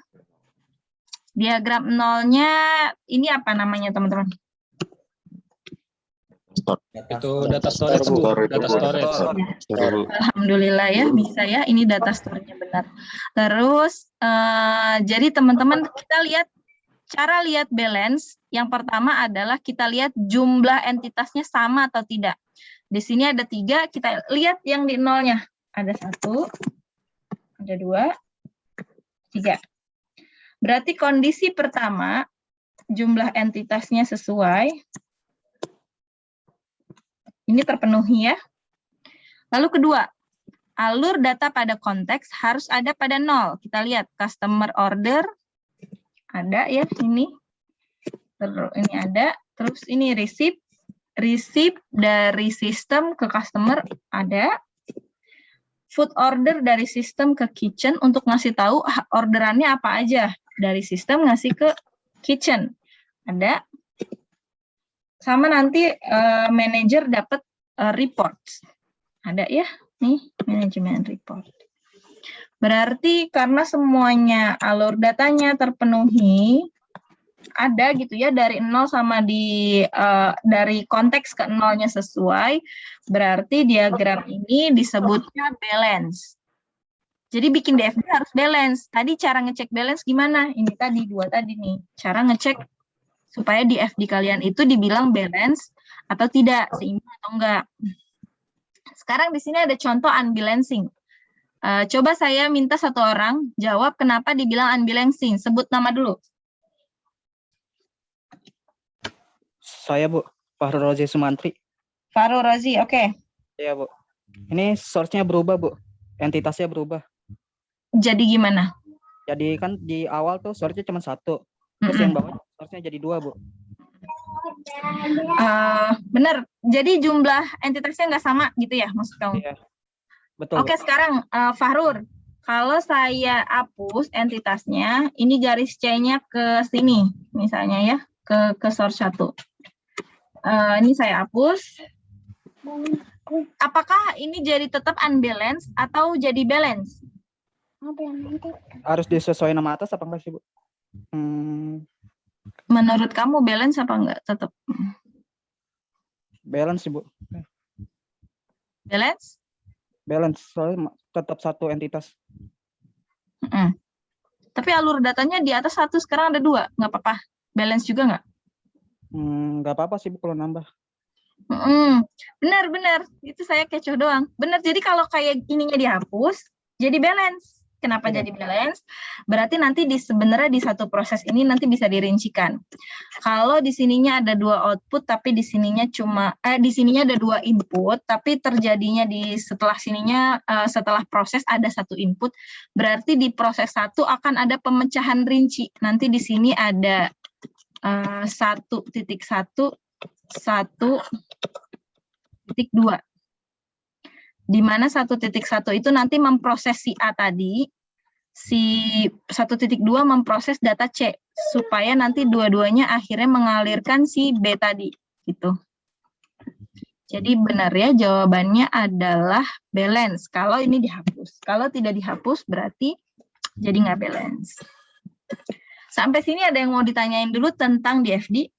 Diagram nolnya ini apa namanya, teman-teman? Itu data storage, Bu. Data storage. Alhamdulillah ya, bisa ya. Ini data store-nya benar. Terus, jadi teman-teman kita lihat, cara lihat balance, yang pertama adalah kita lihat jumlah entitasnya sama atau tidak. Di sini ada 3, kita lihat yang di nolnya. Ada 1, ada 2, 3. Berarti kondisi pertama, jumlah entitasnya sesuai. Ini terpenuhi ya. Lalu kedua, alur data pada konteks harus ada pada 0. Kita lihat customer order, ada ya ini. Terus ini ada, terus ini receipt dari sistem ke customer ada. Food order dari sistem ke kitchen untuk ngasih tahu orderannya apa aja. Dari sistem ngasih ke kitchen. Ada. Sama nanti manajer dapat reports. Ada ya, nih manajemen report. Berarti karena semuanya alur datanya terpenuhi, ada gitu ya dari 0 sama dari konteks ke 0-nya sesuai, berarti diagram ini disebutnya balance. Jadi bikin DFD harus balance. Tadi cara ngecek balance gimana? Ini tadi 2 tadi nih. Cara ngecek supaya di FD kalian itu dibilang balance atau tidak, seimbang atau enggak. Sekarang di sini ada contoh unbalancing. Coba saya minta satu orang jawab kenapa dibilang unbalancing. Sebut nama dulu. Saya, Bu. Fahru Rozi Sumantri. Fahru Rozi, oke. Iya, Bu. Ini source-nya berubah, Bu. Entitasnya berubah. Jadi gimana? Jadi kan di awal tuh source-nya cuma 1. Terus yang bawah source-nya jadi 2, Bu. Benar. Jadi jumlah entitasnya nggak sama gitu ya maksud kamu? Iya. Betul. Oke, sekarang Fahrur, kalau saya hapus entitasnya, ini garis C-nya ke sini misalnya ya, ke source 1. Ini saya hapus. Apakah ini jadi tetap unbalance atau jadi balance? Harus disesuaikan sama atas apa enggak sih, Bu? Menurut kamu balance apa enggak tetap? Balance sih, Bu. Balance? Balance, soalnya tetap satu entitas. Tapi alur datanya di atas 1, sekarang ada 2, nggak apa-apa. Balance juga nggak? Nggak apa-apa sih Bu kalau nambah. Benar. Itu saya kecoh doang. Benar, jadi kalau kayak ininya dihapus, jadi balance. Kenapa Oke. jadi balance? Berarti nanti sebenarnya di satu proses ini nanti bisa dirincikan. Kalau di sininya ada 2 output, tapi di sininya di sininya ada 2 input, tapi terjadinya setelah sininya setelah proses ada 1 input, berarti di proses 1 akan ada pemecahan rinci. Nanti di sini ada 1.1, 1.2. Di mana 1.1 itu nanti memproses si A tadi, si 1.2 memproses data C, supaya nanti dua-duanya akhirnya mengalirkan si B tadi, gitu. Jadi benar ya, jawabannya adalah balance, kalau ini dihapus. Kalau tidak dihapus, berarti jadi nggak balance. Sampai sini ada yang mau ditanyain dulu tentang DFD?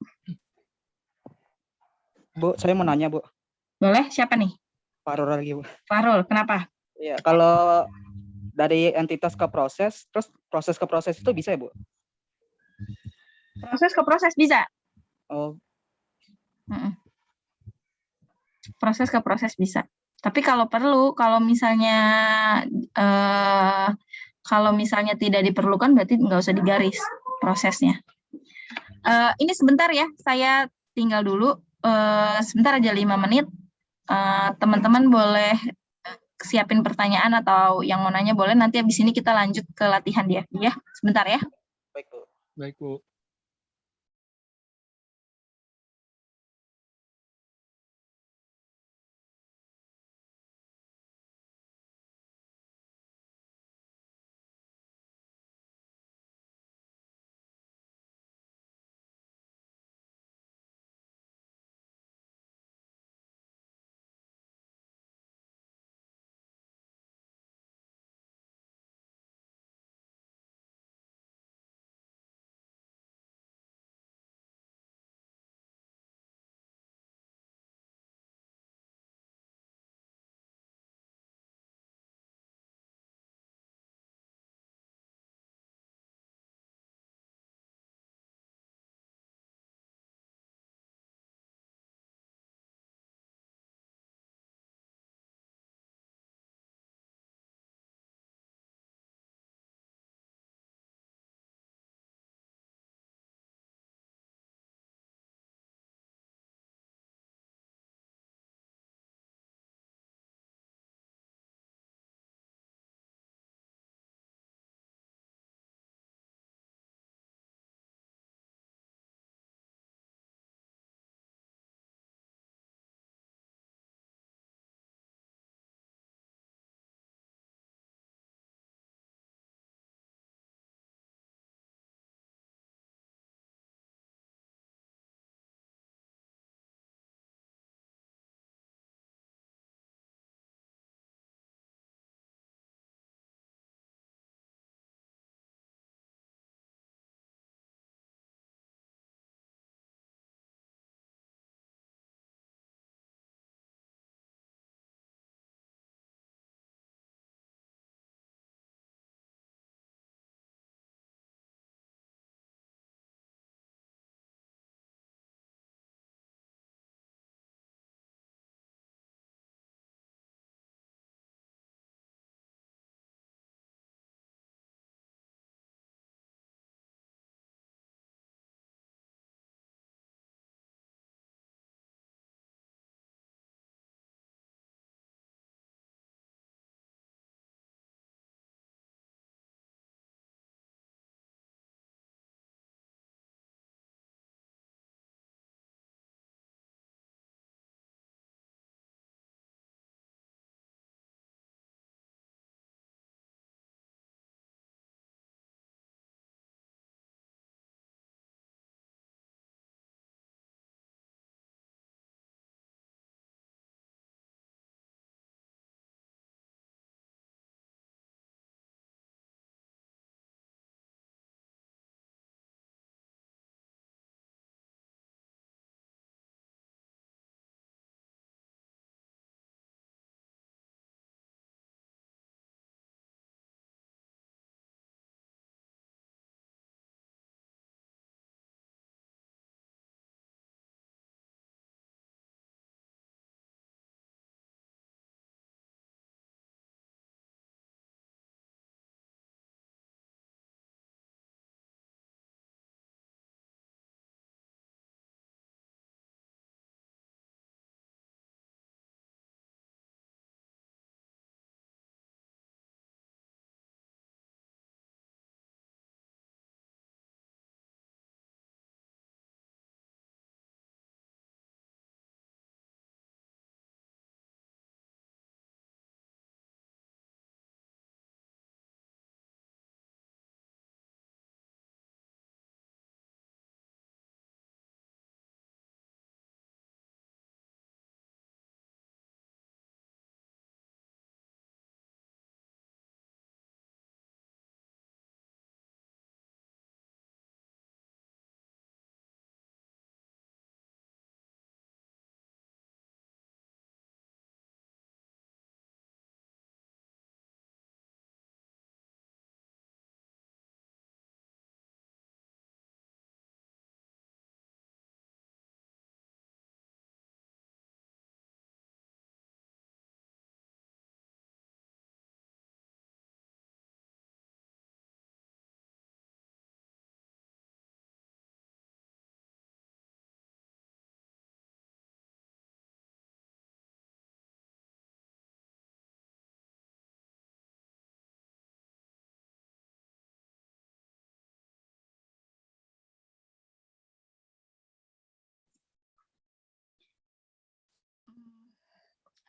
Bu, saya mau nanya Bu. Boleh, siapa nih? Pak Roro lagi Bu. Farul, kenapa? Iya, kalau dari entitas ke proses, terus proses ke proses itu bisa ya Bu? Proses ke proses bisa? Oh, Proses ke proses bisa. Tapi kalau perlu, kalau misalnya tidak diperlukan, berarti nggak usah digaris prosesnya. Ini sebentar ya, saya tinggal dulu. Sebentar aja 5 menit. Teman-teman boleh siapin pertanyaan atau yang mau nanya boleh. Nanti habis ini kita lanjut ke latihan dia. Ya, sebentar ya. baik Bu. Baik, Bu.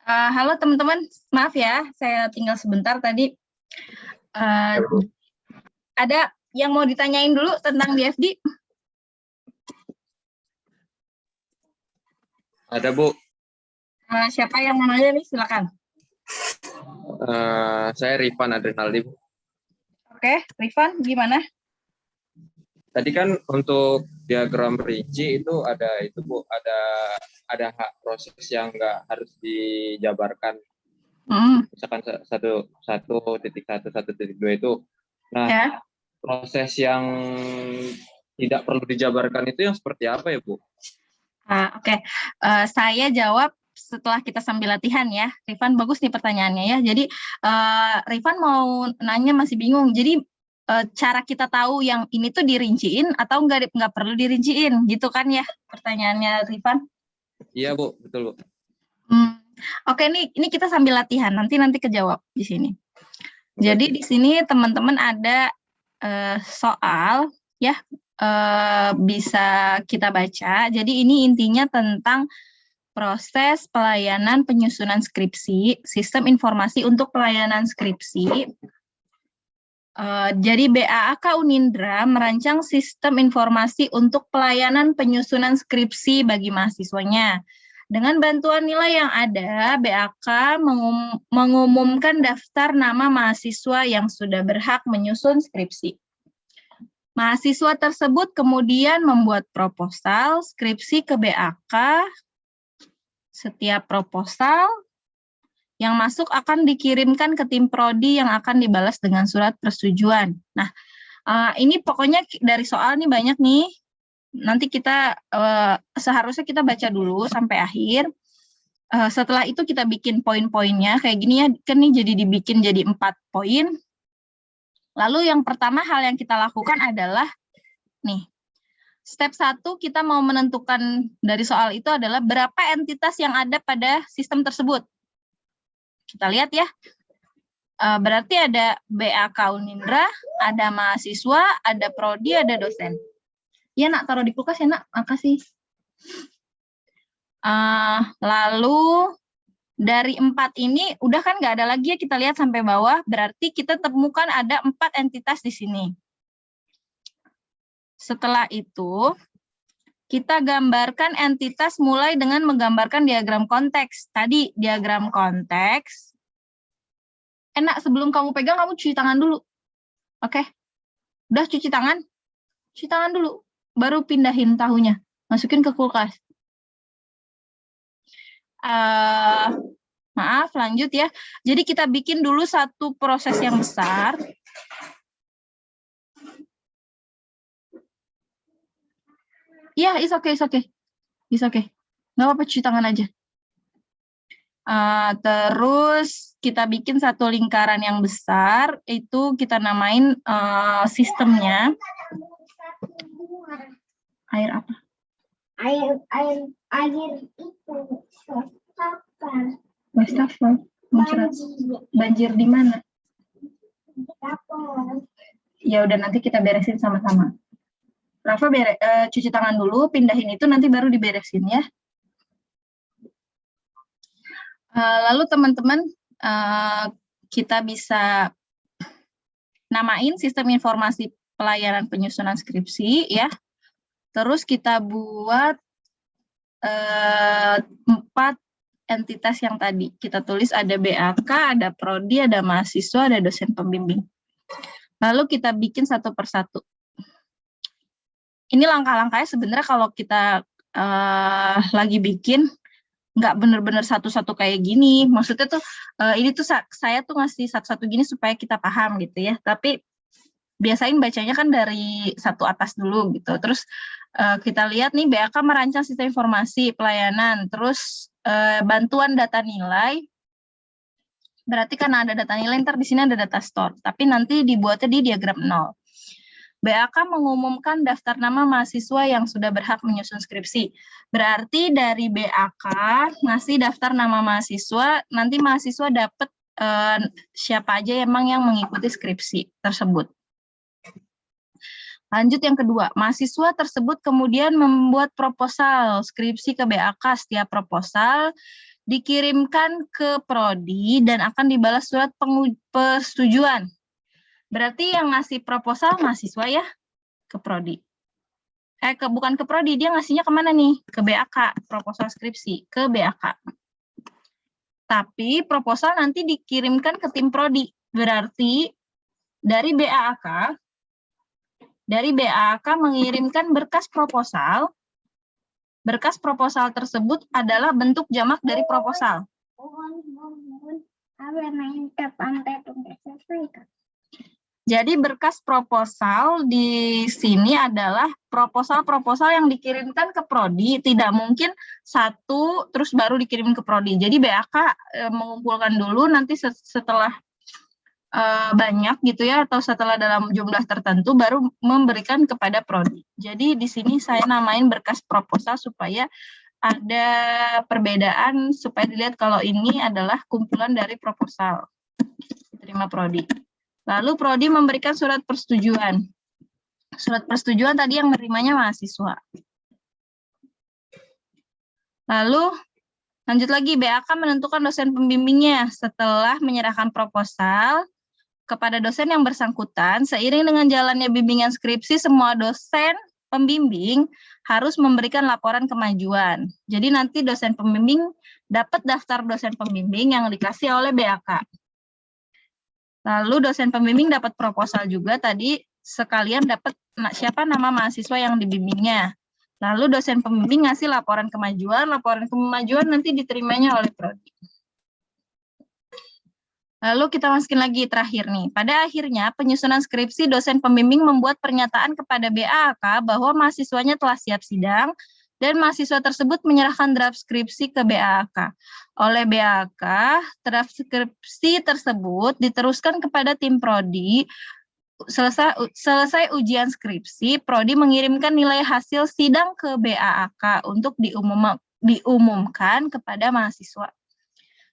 Halo teman-teman, maaf ya, saya tinggal sebentar tadi. Ada yang mau ditanyain dulu tentang DFD? Ada, Bu. Siapa yang mau nanya nih? Silakan. Saya Rifan Adrenaldi, Bu. Oke, Rifan, gimana? Tadi kan untuk diagram rinci itu ada itu, Bu, ada hak proses yang nggak harus dijabarkan. Misalkan 1.1.1.2 itu. Nah, Ya. proses yang tidak perlu dijabarkan itu yang seperti apa ya, Bu? Oke. Saya jawab setelah kita sambil latihan ya. Rifan, bagus nih pertanyaannya ya. Jadi Rifan mau nanya masih bingung. Jadi cara kita tahu yang ini tuh dirinciin atau nggak perlu dirinciin gitu kan ya pertanyaannya Rifan? Iya, Bu, betul, Bu. Oke, ini kita sambil latihan, nanti kejawab di sini. Jadi di sini teman-teman ada soal ya, bisa kita baca. Jadi ini intinya tentang proses pelayanan penyusunan skripsi, sistem informasi untuk pelayanan skripsi. Jadi BAAK Unindra merancang sistem informasi untuk pelayanan penyusunan skripsi bagi mahasiswanya. Dengan bantuan nilai yang ada, BAK mengumumkan daftar nama mahasiswa yang sudah berhak menyusun skripsi. Mahasiswa tersebut kemudian membuat proposal skripsi ke BAK. Setiap proposal yang masuk akan dikirimkan ke tim prodi yang akan dibalas dengan surat persetujuan. Nah, ini pokoknya dari soal nih banyak nih. Nanti kita seharusnya kita baca dulu sampai akhir. Setelah itu kita bikin poin-poinnya kayak gini ya, kan nih jadi dibikin jadi 4 poin. Lalu yang pertama hal yang kita lakukan adalah nih. Step 1 kita mau menentukan dari soal itu adalah berapa entitas yang ada pada sistem tersebut. Kita lihat ya. Berarti ada BAK Unindra, ada mahasiswa, ada prodi, ada dosen. Ya nak, taruh di kulkas ya nak, makasih. Lalu dari 4 ini udah kan nggak ada lagi ya, kita lihat sampai bawah, berarti kita temukan ada 4 entitas di sini. Setelah itu kita gambarkan entitas mulai dengan menggambarkan diagram konteks. Tadi diagram konteks. Enak, sebelum kamu pegang kamu cuci tangan dulu. Oke. Udah cuci tangan? Cuci tangan dulu. Baru pindahin tahunya, masukin ke kulkas. Maaf, lanjut ya. Jadi kita bikin dulu satu proses yang besar. Iya, it's okay. It's okay. Nggak apa-apa, cuci tangan aja. Terus kita bikin satu lingkaran yang besar, itu kita namain sistemnya. Air apa? Air itu wastafel. Banjir di mana? Ya udah, nanti kita beresin sama-sama. Rafa cuci tangan dulu, pindahin itu nanti baru diberesin ya. Lalu teman-teman kita bisa namain sistem informasi pelayanan penyusunan skripsi ya. Terus kita buat 4 entitas yang tadi kita tulis, ada BAK, ada prodi, ada mahasiswa, ada dosen pembimbing. Lalu kita bikin satu persatu. Ini langkah-langkahnya sebenarnya kalau kita lagi bikin nggak benar-benar satu-satu kayak gini. Maksudnya tuh ini tuh saya tuh ngasih satu-satu gini supaya kita paham gitu ya. Tapi biasain bacanya kan dari satu atas dulu gitu. Terus kita lihat nih BAK merancang sistem informasi pelayanan. Terus bantuan data nilai. Berarti karena ada data nilai, ntar di sini ada data store. Tapi nanti dibuatnya di diagram 0. BAK mengumumkan daftar nama mahasiswa yang sudah berhak menyusun skripsi. Berarti dari BAK ngasih daftar nama mahasiswa, nanti mahasiswa dapat siapa aja emang yang mengikuti skripsi tersebut. Lanjut yang kedua, mahasiswa tersebut kemudian membuat proposal skripsi ke BAK. Setiap proposal dikirimkan ke prodi dan akan dibalas surat persetujuan. Berarti yang ngasih proposal mahasiswa ya ke prodi. Bukan ke prodi, dia ngasihnya kemana nih? Ke BAK, proposal skripsi, ke BAK. Tapi proposal nanti dikirimkan ke tim prodi. Berarti dari BAK mengirimkan berkas proposal. Berkas proposal tersebut adalah bentuk jamak dari proposal. Jadi berkas proposal di sini adalah proposal-proposal yang dikirimkan ke prodi, tidak mungkin satu terus baru dikirim ke prodi. Jadi BAK mengumpulkan dulu, nanti setelah banyak gitu ya, atau setelah dalam jumlah tertentu baru memberikan kepada prodi. Jadi di sini saya namain berkas proposal supaya ada perbedaan, supaya dilihat kalau ini adalah kumpulan dari proposal diterima prodi. Lalu prodi memberikan surat persetujuan. Surat persetujuan tadi yang menerimanya mahasiswa. Lalu lanjut lagi, BAK menentukan dosen pembimbingnya setelah menyerahkan proposal kepada dosen yang bersangkutan. Seiring dengan jalannya bimbingan skripsi, semua dosen pembimbing harus memberikan laporan kemajuan. Jadi nanti dosen pembimbing dapat daftar dosen pembimbing yang dikasih oleh BAK. Lalu dosen pembimbing dapat proposal juga tadi, sekalian dapat siapa nama mahasiswa yang dibimbingnya. Lalu dosen pembimbing ngasih laporan kemajuan nanti diterimanya oleh prodi. Lalu kita masukin lagi terakhir nih. Pada akhirnya penyusunan skripsi, dosen pembimbing membuat pernyataan kepada BAK bahwa mahasiswanya telah siap sidang dan mahasiswa tersebut menyerahkan draft skripsi ke BAK. Oleh BAK, draft skripsi tersebut diteruskan kepada tim prodi. Selesai ujian skripsi, prodi mengirimkan nilai hasil sidang ke BAK untuk diumumkan kepada mahasiswa.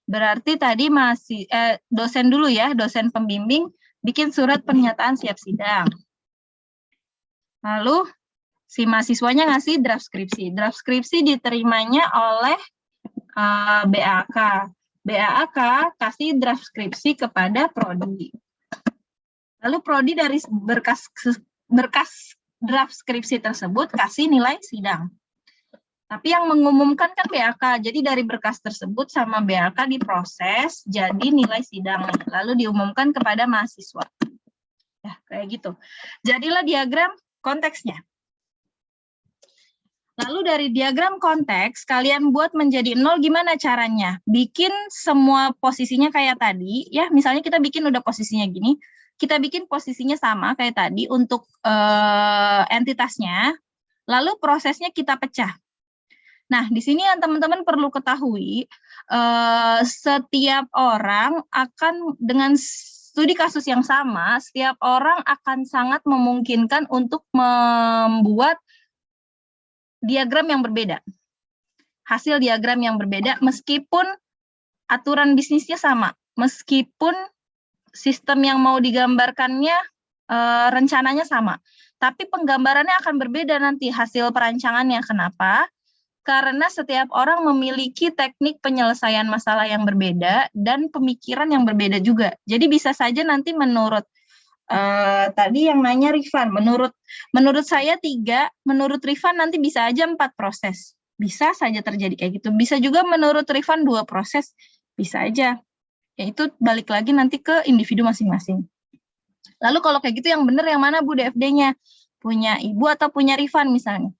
Berarti tadi dosen dulu ya, dosen pembimbing bikin surat pernyataan siap sidang. Lalu si mahasiswanya ngasih draft skripsi. Draft skripsi diterimanya oleh BAK. BAK kasih draft skripsi kepada prodi. Lalu prodi dari berkas draft skripsi tersebut kasih nilai sidang. Tapi yang mengumumkan kan BAK. Jadi dari berkas tersebut sama BAK diproses jadi nilai sidang. Lalu diumumkan kepada mahasiswa. Ya, kayak gitu. Jadilah diagram konteksnya. Lalu dari diagram konteks, kalian buat menjadi 0 gimana caranya? Bikin semua posisinya kayak tadi, ya misalnya kita bikin udah posisinya gini, kita bikin posisinya sama kayak tadi untuk entitasnya, lalu prosesnya kita pecah. Nah, di sini yang teman-teman perlu ketahui, setiap orang akan dengan studi kasus yang sama, setiap orang akan sangat memungkinkan untuk membuat diagram yang berbeda, hasil diagram yang berbeda, meskipun aturan bisnisnya sama, meskipun sistem yang mau digambarkannya rencananya sama, tapi penggambarannya akan berbeda nanti hasil perancangannya. Kenapa? Karena setiap orang memiliki teknik penyelesaian masalah yang berbeda dan pemikiran yang berbeda juga. Jadi bisa saja nanti menurut tadi yang nanya Rifan, menurut saya 3, menurut Rifan nanti bisa aja 4 proses. Bisa saja terjadi kayak gitu. Bisa juga menurut Rifan 2 proses, bisa aja. Ya itu balik lagi nanti ke individu masing-masing. Lalu kalau kayak gitu yang benar yang mana Bu DFD-nya? Punya Ibu atau punya Rifan misalnya?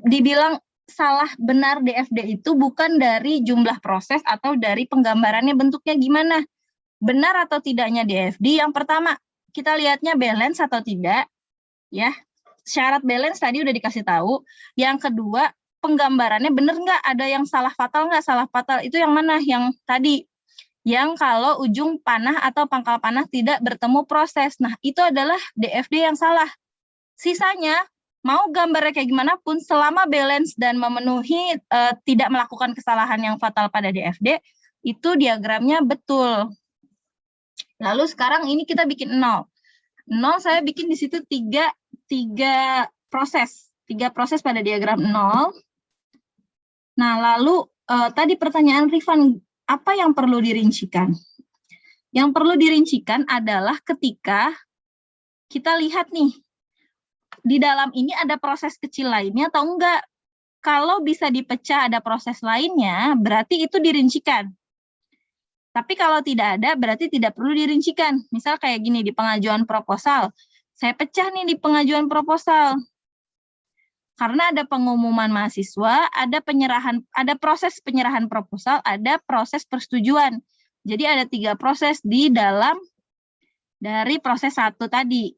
Dibilang salah benar DFD itu bukan dari jumlah proses atau dari penggambarannya bentuknya gimana. Benar atau tidaknya DFD, yang pertama kita lihatnya balance atau tidak, ya syarat balance tadi udah dikasih tahu. Yang kedua penggambarannya benar nggak, ada yang salah fatal nggak? Salah fatal itu yang mana? Yang tadi, yang kalau ujung panah atau pangkal panah tidak bertemu proses. Nah itu adalah DFD yang salah. Sisanya mau gambarnya kayak gimana pun selama balance dan memenuhi tidak melakukan kesalahan yang fatal pada DFD, itu diagramnya betul. Lalu sekarang ini kita bikin 0. 0 saya bikin di situ 3 proses. 3 proses pada diagram 0. Nah, lalu tadi pertanyaan Rifan, apa yang perlu dirincikan? Yang perlu dirincikan adalah ketika kita lihat nih, di dalam ini ada proses kecil lainnya atau enggak. Kalau bisa dipecah ada proses lainnya, berarti itu dirincikan. Tapi kalau tidak ada, berarti tidak perlu dirincikan. Misal kayak gini, di pengajuan proposal. Saya pecah nih di pengajuan proposal. Karena ada pengumuman mahasiswa, ada proses penyerahan proposal, ada proses persetujuan. Jadi ada 3 proses di dalam dari proses 1 tadi.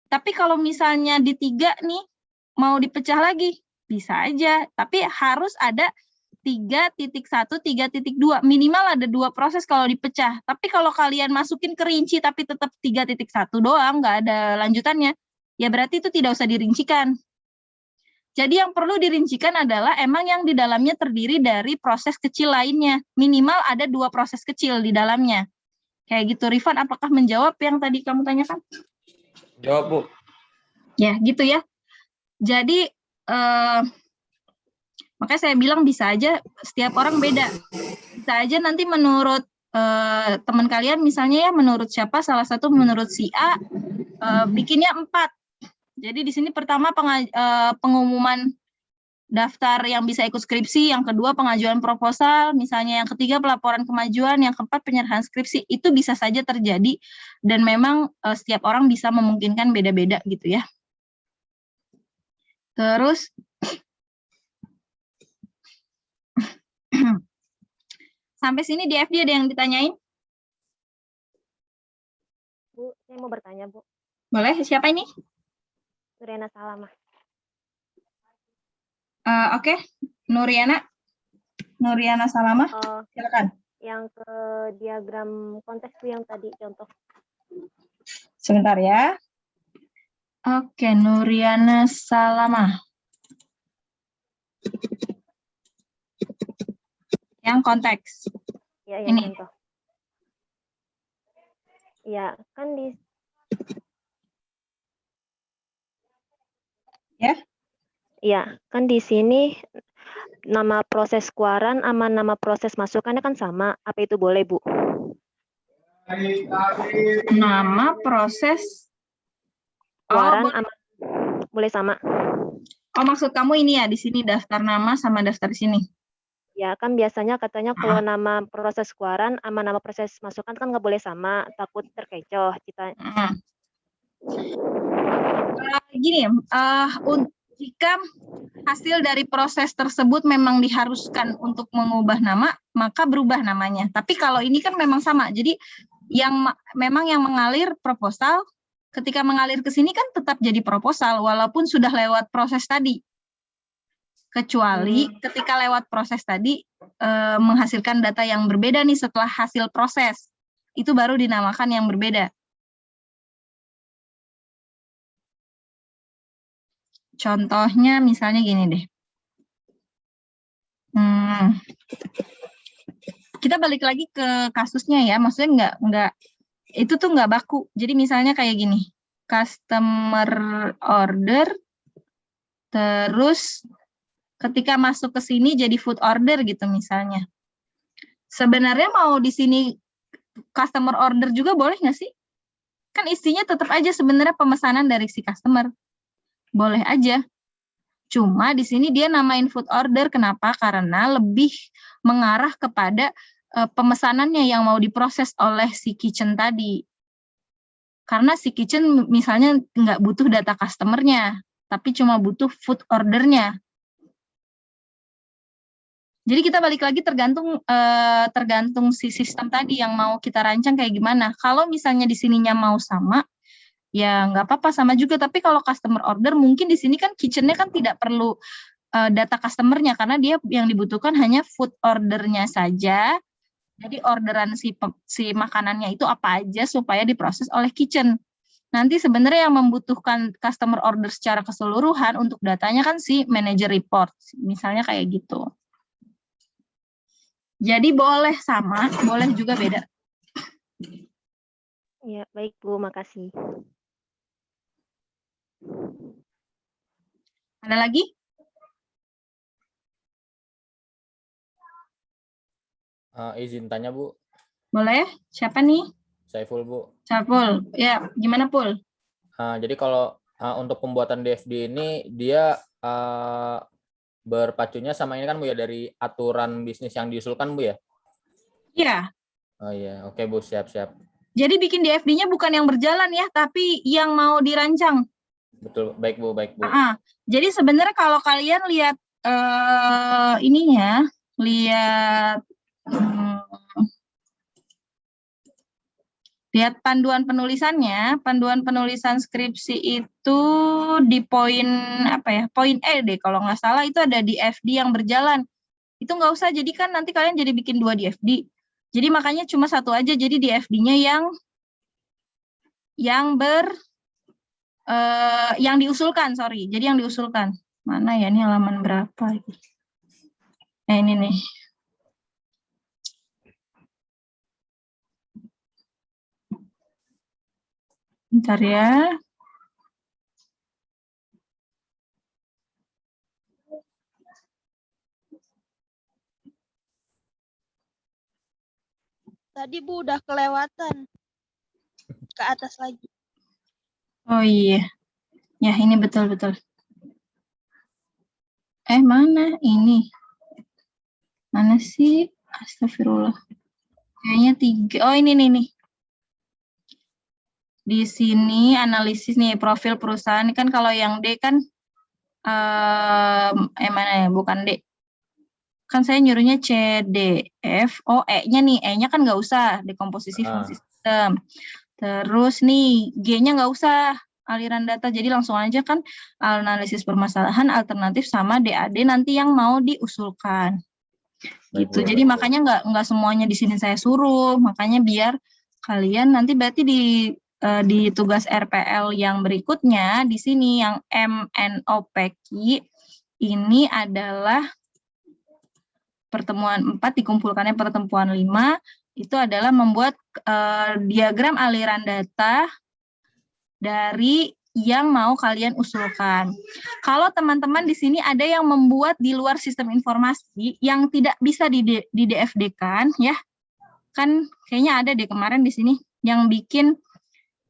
Tapi kalau misalnya di 3 nih, mau dipecah lagi, bisa aja. Tapi harus ada 3.1, 3.2. Minimal ada 2 proses kalau dipecah. Tapi kalau kalian masukin ke rinci tapi tetap 3.1 doang, nggak ada lanjutannya, ya berarti itu tidak usah dirincikan. Jadi yang perlu dirincikan adalah emang yang di dalamnya terdiri dari proses kecil lainnya. Minimal ada 2 proses kecil di dalamnya. Kayak gitu. Rifan, apakah menjawab yang tadi kamu tanyakan? Jawab, Bu. Ya, gitu ya. Jadi, makanya saya bilang bisa aja setiap orang beda. Bisa aja nanti menurut teman kalian misalnya ya, menurut siapa, salah satu menurut si A, bikinnya 4. Jadi di sini pertama pengumuman daftar yang bisa ikut skripsi, yang kedua pengajuan proposal, misalnya yang ketiga pelaporan kemajuan, yang keempat penyerahan skripsi. Itu bisa saja terjadi dan memang setiap orang bisa memungkinkan beda-beda gitu ya. Terus sampai sini di FD ada yang ditanyain? Bu, saya mau bertanya, Bu. Boleh, siapa ini? Nuriana Salamah. Oke, Nuriana Salamah, silakan. Yang ke diagram konteks itu yang tadi contoh. Sebentar ya. Oke, Nuriana Salamah. Yang konteks. Ya, Ini. contoh. Ya, kan di Ya. Ya, kan di sini nama proses keluaran sama nama proses masukannya kan sama. Apa itu boleh, Bu? Nama proses Keluaran sama boleh sama. Oh, maksud kamu ini ya, di sini daftar nama sama daftar di sini. Ya, kan biasanya katanya kalau nama proses keluaran sama nama proses masukan kan nggak boleh sama, takut terkecoh kita. Gini, jika hasil dari proses tersebut memang diharuskan untuk mengubah nama, maka berubah namanya. Tapi kalau ini kan memang sama. Jadi memang yang mengalir proposal, ketika mengalir ke sini kan tetap jadi proposal walaupun sudah lewat proses tadi. Kecuali ketika lewat proses tadi menghasilkan data yang berbeda nih setelah hasil proses. Itu baru dinamakan yang berbeda. Contohnya misalnya gini deh. Kita balik lagi ke kasusnya ya, maksudnya nggak itu tuh nggak baku. Jadi misalnya kayak gini, customer order, terus ketika masuk ke sini jadi food order gitu misalnya. Sebenarnya mau di sini customer order juga boleh nggak sih? Kan isinya tetap aja sebenarnya pemesanan dari si customer. Boleh aja. Cuma di sini dia namain food order. Kenapa? Karena lebih mengarah kepada pemesanannya yang mau diproses oleh si kitchen tadi. Karena si kitchen misalnya nggak butuh data customernya, tapi cuma butuh food ordernya. Jadi kita balik lagi tergantung si sistem tadi yang mau kita rancang kayak gimana. Kalau misalnya di sininya mau sama, ya nggak apa-apa sama juga. Tapi kalau customer order mungkin di sini kan kitchen-nya kan tidak perlu data customernya karena dia yang dibutuhkan hanya food ordernya saja. Jadi orderan si makanannya itu apa aja supaya diproses oleh kitchen. Nanti sebenarnya yang membutuhkan customer order secara keseluruhan untuk datanya kan si manager report. Misalnya kayak gitu. Jadi boleh sama, boleh juga beda. Ya, baik Bu, makasih. Ada lagi? Izin tanya, Bu. Boleh? Siapa nih? Saiful, Bu. Saiful. Ya, gimana Pul? Jadi kalau untuk pembuatan DFD ini dia berpacunya sama ini kan, Bu, ya, dari aturan bisnis yang diusulkan, Bu, ya? Iya. Oh iya, oke, Bu, siap-siap. Jadi bikin DFD-nya bukan yang berjalan ya, tapi yang mau dirancang. Betul, baik, Bu, baik, Bu. Jadi sebenarnya kalau kalian lihat ininya, lihat lihat panduan penulisannya, panduan penulisan skripsi itu di poin apa ya? Poin E deh kalau nggak salah, itu ada DFD yang berjalan. Itu nggak usah, jadi kan nanti kalian jadi bikin 2 DFD. Jadi makanya cuma 1 aja, jadi DFD-nya yang diusulkan, sorry. Jadi yang diusulkan. Mana ya, ini halaman berapa? Ini nih. Bentar ya. Tadi Bu udah kelewatan. Ke atas lagi. Oh iya. Ya, ini betul-betul. Mana ini? Mana sih? Astagfirullah. Kayaknya 3. Oh, ini nih. Di sini analisis nih profil perusahaan. Ini kan kalau yang D kan mana ya? Bukan D. Kan saya nyuruhnya C, D, F. Oh, E-nya nih. E-nya kan nggak usah. Dekomposisi fungsi sistem. Terus nih, G-nya nggak usah. Aliran data. Jadi langsung aja kan analisis permasalahan alternatif sama DAD nanti yang mau diusulkan. Gitu. Jadi makanya nggak semuanya di sini saya suruh. Makanya biar kalian nanti berarti di tugas RPL yang berikutnya di sini yang MNOPQ ini adalah pertemuan 4 dikumpulkannya pertemuan 5 itu adalah membuat diagram aliran data dari yang mau kalian usulkan. Kalau teman-teman di sini ada yang membuat di luar sistem informasi yang tidak bisa di DFD-kan ya. Kan kayaknya ada deh kemarin di sini yang bikin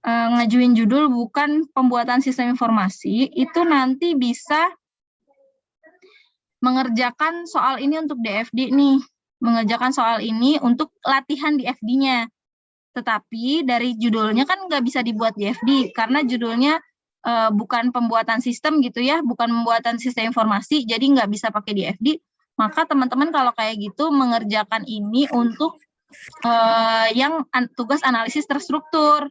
ngajuin judul bukan pembuatan sistem informasi, itu nanti bisa mengerjakan soal ini untuk DFD nih, mengerjakan soal ini untuk latihan DFD-nya. Tetapi dari judulnya kan nggak bisa dibuat DFD, karena judulnya bukan pembuatan sistem gitu ya, bukan pembuatan sistem informasi, jadi nggak bisa pakai DFD. Maka teman-teman kalau kayak gitu mengerjakan ini untuk yang tugas analisis terstruktur.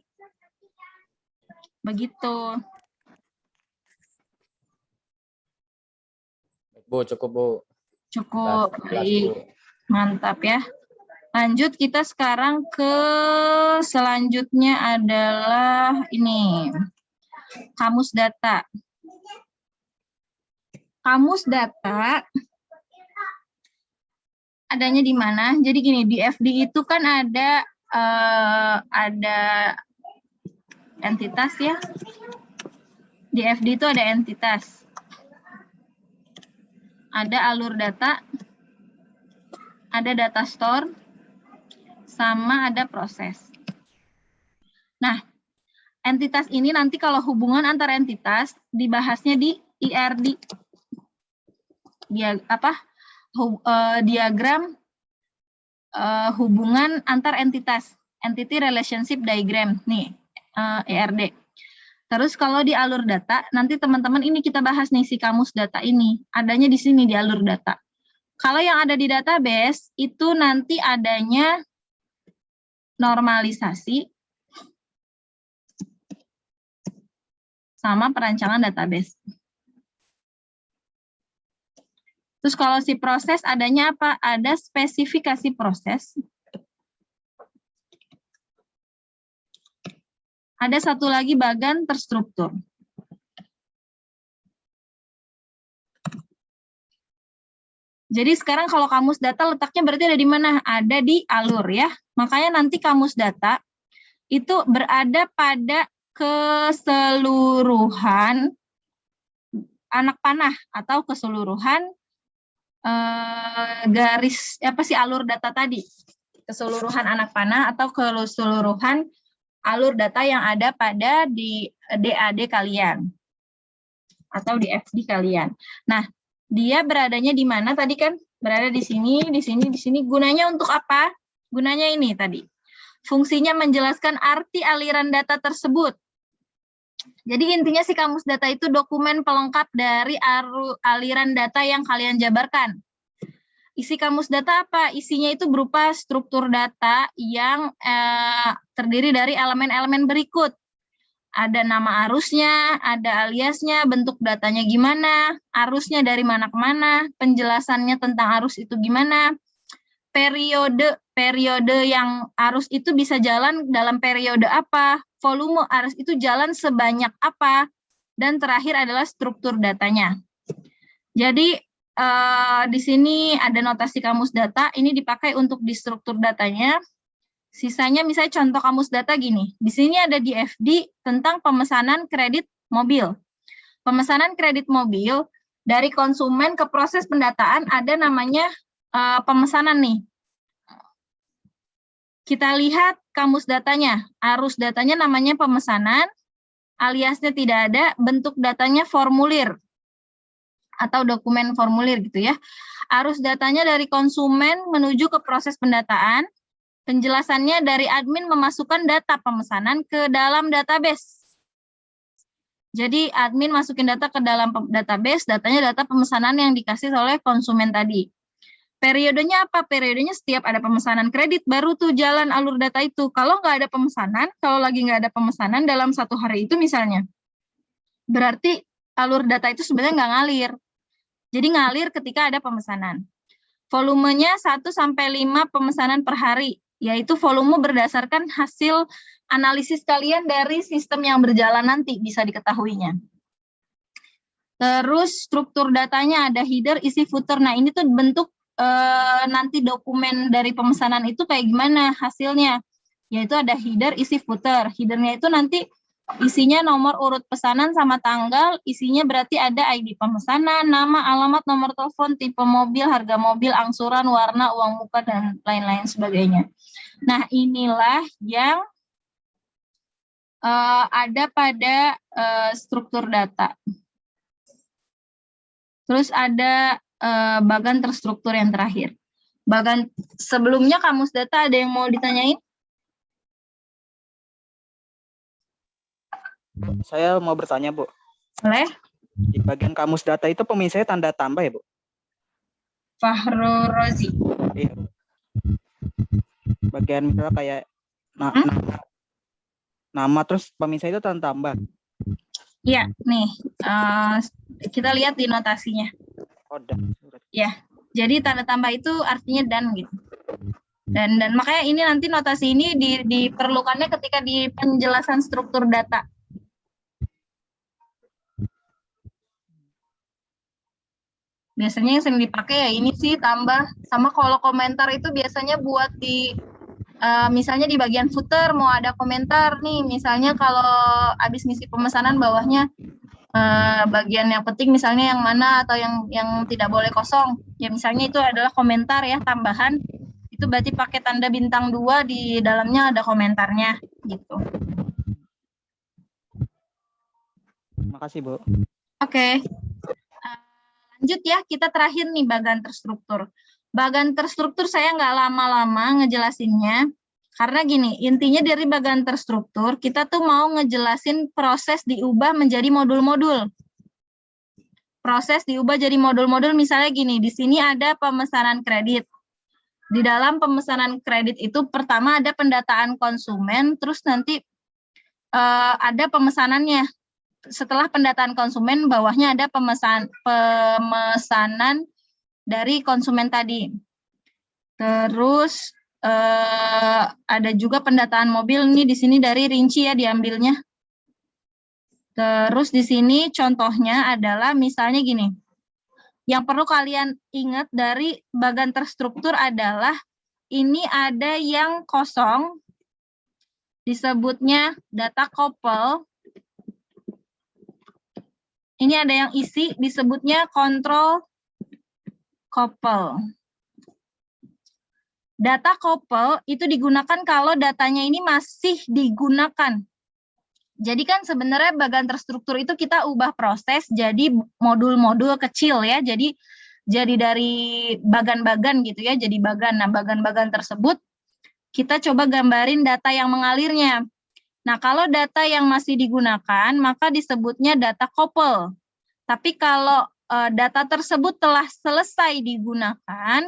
Begitu. Bu, cukup, Bu. Cukup, baik. Mantap ya. Lanjut, kita sekarang ke selanjutnya adalah ini. Kamus data. Kamus data adanya di mana? Jadi gini, di FD itu kan ada entitas ya. Di FD itu ada entitas. Ada alur data, ada data store, sama ada proses. Nah, entitas ini nanti kalau hubungan antar entitas dibahasnya di IRD. Diagram hubungan antar entitas, entity relationship diagram nih, IRD. Terus kalau di alur data, nanti teman-teman ini kita bahas nih si kamus data ini, adanya di sini di alur data. Kalau yang ada di database, itu nanti adanya normalisasi sama perancangan database. Terus kalau si proses adanya apa? Ada spesifikasi proses. Ada satu lagi bagan terstruktur. Jadi sekarang kalau kamus data letaknya berarti ada di mana? Ada di alur ya. Makanya nanti kamus data itu berada pada keseluruhan anak panah atau keseluruhan garis alur data tadi. keseluruhan anak panah atau keseluruhan alur data yang ada pada di DAD kalian atau di FD kalian. Nah, dia beradanya di mana tadi kan? Berada di sini, di sini, di sini. Gunanya untuk apa? Gunanya ini tadi. Fungsinya menjelaskan arti aliran data tersebut. Jadi intinya si kamus data itu dokumen pelengkap dari aliran data yang kalian jabarkan. Isi kamus data apa? Isinya itu berupa struktur data yang terdiri dari elemen-elemen berikut. Ada nama arusnya, ada aliasnya, bentuk datanya gimana, arusnya dari mana ke mana, penjelasannya tentang arus itu gimana, periode yang arus itu bisa jalan dalam periode apa, volume arus itu jalan sebanyak apa, dan terakhir adalah struktur datanya. Jadi di sini ada notasi kamus data, ini dipakai untuk di struktur datanya. Sisanya misalnya contoh kamus data gini, di sini ada di FD tentang pemesanan kredit mobil. Pemesanan kredit mobil dari konsumen ke proses pendataan ada namanya pemesanan nih. Kita lihat kamus datanya, arus datanya namanya pemesanan, aliasnya tidak ada, bentuk datanya formulir atau dokumen formulir gitu ya. Arus datanya dari konsumen menuju ke proses pendataan, penjelasannya dari admin memasukkan data pemesanan ke dalam database. Jadi admin masukin data ke dalam database, datanya data pemesanan yang dikasih oleh konsumen tadi. Periodenya apa? Periodenya setiap ada pemesanan kredit, baru tuh jalan alur data itu. Kalau nggak ada pemesanan, kalau lagi nggak ada pemesanan dalam satu hari itu misalnya, berarti alur data itu sebenarnya nggak ngalir. Jadi ngalir ketika ada pemesanan. Volumenya 1-5 pemesanan per hari, yaitu volume berdasarkan hasil analisis kalian dari sistem yang berjalan nanti bisa diketahuinya. Terus struktur datanya ada header, isi, footer. Nah ini tuh bentuk nanti dokumen dari pemesanan itu kayak gimana hasilnya. Yaitu ada header, isi, footer. Headernya itu nanti isinya nomor urut pesanan sama tanggal, isinya berarti ada ID pemesanan, nama, alamat, nomor telepon, tipe mobil, harga mobil, angsuran, warna, uang muka, dan lain-lain sebagainya. Nah, inilah yang ada pada struktur data. Terus ada bagan terstruktur yang terakhir. Bagan sebelumnya kamus data ada yang mau ditanyain? Saya mau bertanya, Bu. Boleh? Di bagian kamus data itu pemisahnya tanda tambah ya, Bu? Fahru Rozi. Iya. Bagian misalnya kayak nama terus pemisah itu tanda tambah. Iya, nih kita lihat di notasinya. Oh, dan. Ya, jadi tanda tambah itu artinya dan gitu. Dan makanya ini nanti notasi ini diperlukannya ketika di penjelasan struktur data. Biasanya yang sering dipakai ya ini sih tambah, sama kalau komentar itu biasanya buat di misalnya di bagian footer mau ada komentar nih, misalnya kalau habis ngisi pemesanan bawahnya bagian yang penting misalnya yang mana atau yang tidak boleh kosong, ya misalnya itu adalah komentar ya tambahan, itu berarti pakai tanda bintang 2 di dalamnya ada komentarnya gitu. Makasih, Bu. Oke. Lanjut ya, kita terakhir nih bagan terstruktur. Bagan terstruktur saya nggak lama-lama ngejelasinnya, karena gini, intinya dari bagan terstruktur, kita tuh mau ngejelasin proses diubah menjadi modul-modul. Proses diubah jadi modul-modul, misalnya gini, di sini ada pemesanan kredit. Di dalam pemesanan kredit itu pertama ada pendataan konsumen, terus nanti ada pemesanannya. Setelah pendataan konsumen, bawahnya ada pemesanan dari konsumen tadi. Terus ada juga pendataan mobil nih di sini dari rinci ya diambilnya. Terus di sini contohnya adalah misalnya gini. Yang perlu kalian ingat dari bagan terstruktur adalah ini ada yang kosong disebutnya data couple. Ini ada yang isi, disebutnya control couple. Data couple itu digunakan kalau datanya ini masih digunakan. Jadi kan sebenarnya bagan terstruktur itu kita ubah proses jadi modul-modul kecil ya. Jadi dari bagan-bagan gitu ya, jadi bagan. Nah, bagan-bagan tersebut kita coba gambarin data yang mengalirnya. Nah, kalau data yang masih digunakan, maka disebutnya data couple. Tapi kalau data tersebut telah selesai digunakan,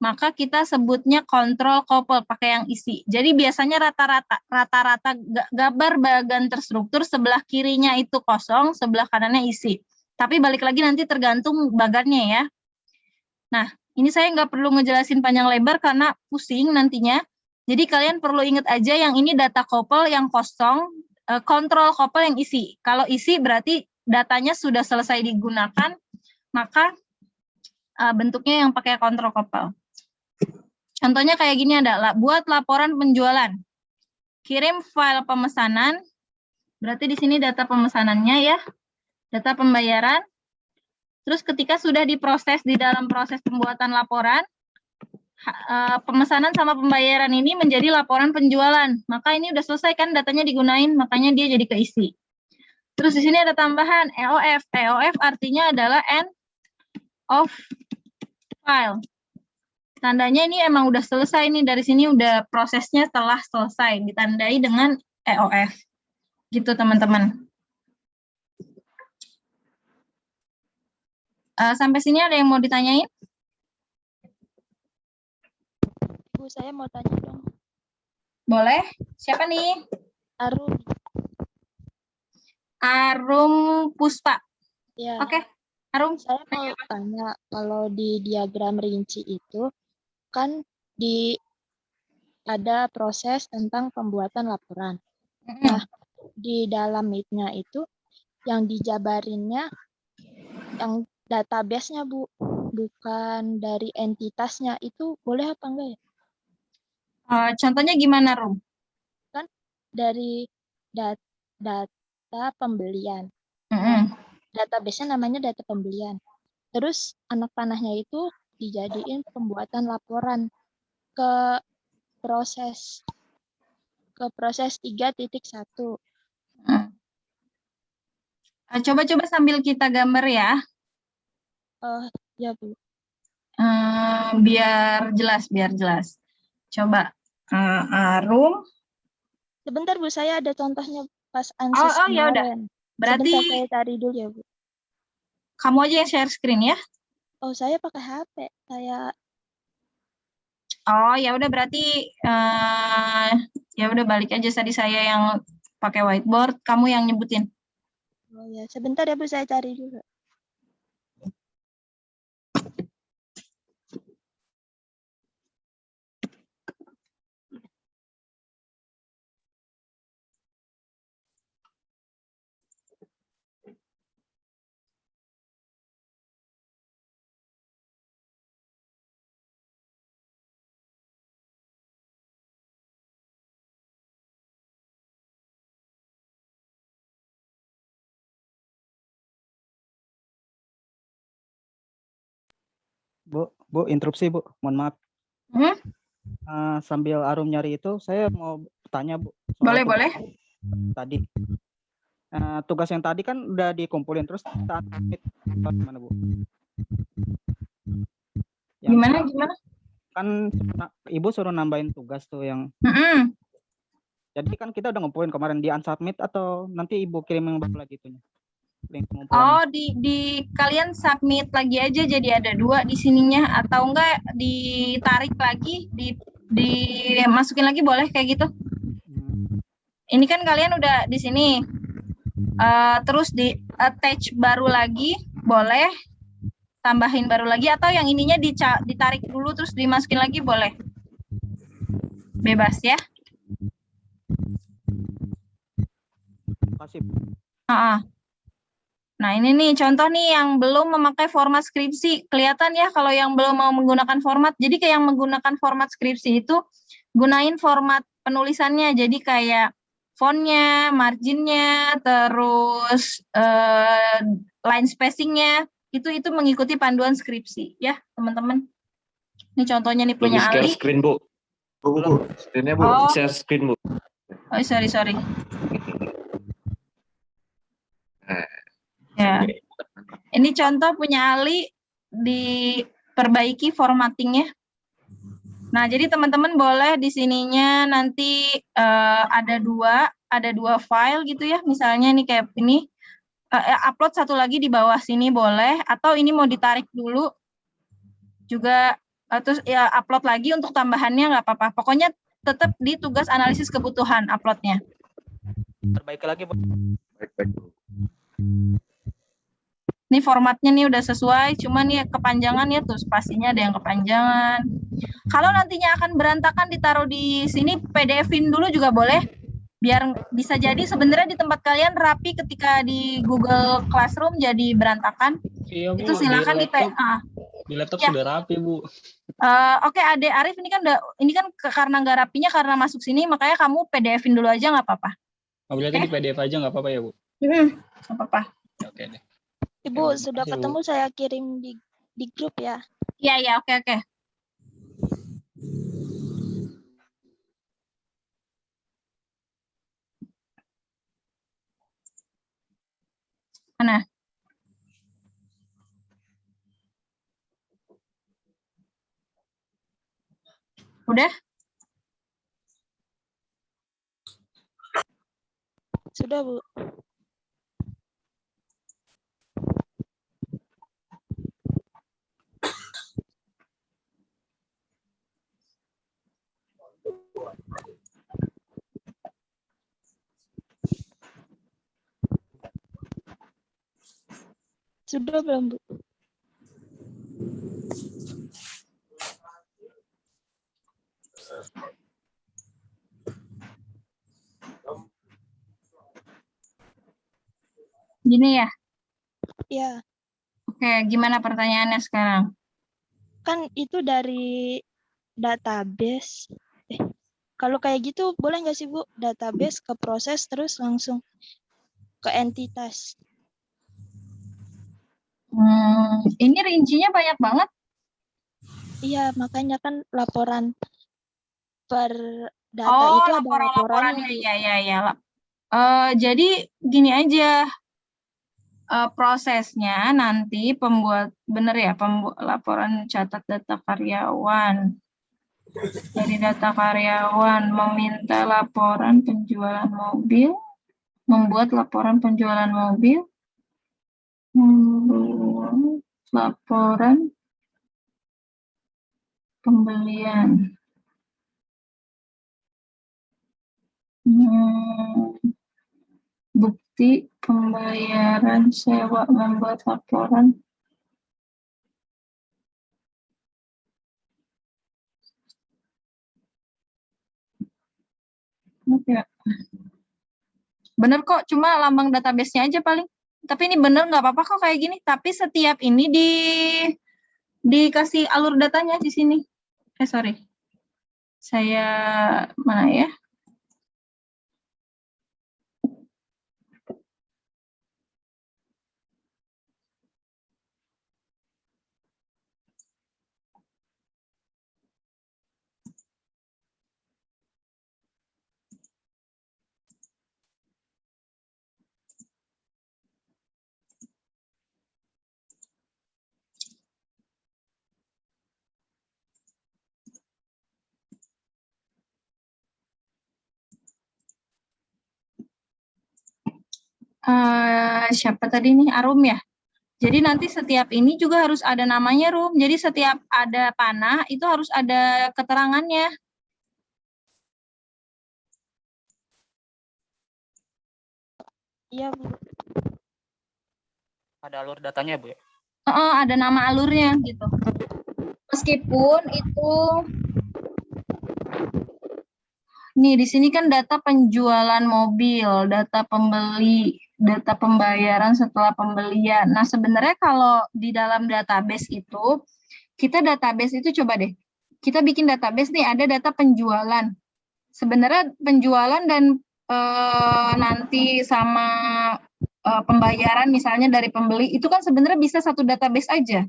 maka kita sebutnya control couple, pakai yang isi. Jadi biasanya rata-rata gambar bagan terstruktur sebelah kirinya itu kosong, sebelah kanannya isi. Tapi balik lagi nanti tergantung bagannya ya. Nah, ini saya nggak perlu ngejelasin panjang lebar karena pusing nantinya. Jadi kalian perlu ingat aja yang ini data couple yang kosong, control couple yang isi. Kalau isi berarti datanya sudah selesai digunakan, maka bentuknya yang pakai control couple. Contohnya kayak gini adalah buat laporan penjualan. Kirim file pemesanan, berarti di sini data pemesanannya ya, data pembayaran. Terus ketika sudah diproses di dalam proses pembuatan laporan, pemesanan sama pembayaran ini menjadi laporan penjualan. Maka ini udah selesai kan datanya digunain, makanya dia jadi keisi. Terus di sini ada tambahan EOF. EOF artinya adalah end of file. Tandanya ini emang udah selesai nih, dari sini udah prosesnya telah selesai, ditandai dengan EOF. Gitu teman-teman. Sampai sini ada yang mau ditanyain? Bu, saya mau tanya dong. Boleh. Siapa nih? Arum. Arum Puspa. Ya. Oke. Arum. Saya mau tanya, kalau di diagram rinci itu kan ada proses tentang pembuatan laporan. Nah, di dalam Meet-nya itu yang dijabarinnya yang database-nya, Bu, bukan dari entitasnya. Itu boleh apa enggak ya? Contohnya gimana, Rum? Kan dari data pembelian. Database-nya namanya data pembelian. Terus anak panahnya itu dijadiin pembuatan laporan ke proses 3.1. Coba-coba sambil kita gambar ya. Ya, Bu. Biar jelas. Coba Arum. Sebentar, Bu, saya ada contohnya pas ansis kemarin. Ya udah. Berarti sebentar, saya cari dulu ya, Bu. Kamu aja yang share screen ya. Oh, saya pakai HP. Oh, ya udah berarti ya udah balik aja, tadi saya yang pakai whiteboard, kamu yang nyebutin. Oh ya, sebentar ya Bu, saya cari dulu. Bu, interupsi Bu, mohon maaf. Sambil Arum nyari itu, saya mau tanya Bu. Boleh. Tadi tugas yang tadi kan udah dikumpulin, terus saat submit gimana Bu? Gimana? Kan Ibu suruh nambahin tugas tuh yang. Jadi kan kita udah ngumpulin kemarin, di unsubmit atau nanti Ibu kirim yang baru lagi itunya? Oh, di kalian submit lagi aja, jadi ada 2 di sininya, atau enggak ditarik lagi, dimasukin lagi, boleh kayak gitu. Ini kan kalian udah di sini, terus di attach baru lagi, boleh tambahin baru lagi, atau yang ininya ditarik dulu terus dimasukin lagi, boleh. Bebas ya. Terima kasih. Nah, ini nih contoh nih yang belum memakai format skripsi. Kelihatan ya kalau yang belum mau menggunakan format. Jadi kayak yang menggunakan format skripsi itu gunain format penulisannya. Jadi kayak fontnya, marginnya, terus line spacingnya itu mengikuti panduan skripsi ya teman-teman. Ini contohnya nih punya Ali. Screen Bu. Bu. Screen-nya Bu, Oh. share screen Bu. Oh, sorry. Nah, Ya. Ini contoh punya Ali, diperbaiki formattingnya. Nah, jadi teman-teman boleh di sininya nanti ada dua file gitu ya. Misalnya nih kayak ini, upload satu lagi di bawah sini boleh, atau ini mau ditarik dulu juga, terus ya upload lagi untuk tambahannya nggak apa-apa. Pokoknya tetap di tugas analisis kebutuhan uploadnya. Perbaiki lagi, Bu. baik Bu. Ini formatnya nih udah sesuai, cuman ya kepanjangan ya tuh spasinya ada yang kepanjangan. Kalau nantinya akan berantakan ditaruh di sini, PDF-in dulu juga boleh. Biar bisa jadi sebenarnya di tempat kalian rapi, ketika di Google Classroom jadi berantakan. Iya, Bu. Itu silakan Di laptop Ya. sudah rapi, Bu. Oke, Ade Arif, ini kan karena nggak rapinya karena masuk sini, makanya kamu PDF-in dulu aja nggak apa-apa. Berarti di PDF aja nggak apa-apa ya, Bu? Nggak apa-apa. Oke deh. Ibu, Ya, sudah makasih, Bu. ketemu, saya kirim di grup ya. Iya, oke. Mana? Udah? Sudah, Bu. Sudah belum, Bu? Gini ya? Ya, Oke, gimana pertanyaannya sekarang? kan itu dari database. Kalau kayak gitu boleh nggak sih, Bu? Database ke proses terus langsung ke entitas. Ini rincinya banyak banget. Iya, makanya kan laporan per data itu ada laporannya, Bu. Iya. Jadi gini aja, prosesnya nanti laporan catat data karyawan. Dari data karyawan meminta laporan penjualan mobil, membuat laporan penjualan mobil, membuat laporan pembelian. Bukti pembayaran sewa, membuat laporan bener kok, cuma lambang database-nya aja paling. Tapi ini bener, nggak apa-apa kok kayak gini. Tapi setiap ini dikasih alur datanya di sini. Sorry. Saya mana ya? Siapa tadi nih? Arum ya? Jadi nanti setiap ini juga harus ada namanya, Rum. Jadi setiap ada panah itu harus ada keterangannya. Iya, Bu. Ada alur datanya, Bu ya? Ada nama alurnya gitu. Meskipun itu nih di sini kan data penjualan mobil, data pembeli, data pembayaran setelah pembelian. Nah, sebenarnya kalau di dalam database itu, database itu coba deh, kita bikin database nih, ada data penjualan. Sebenarnya penjualan dan nanti sama pembayaran misalnya dari pembeli, itu kan sebenarnya bisa satu database aja.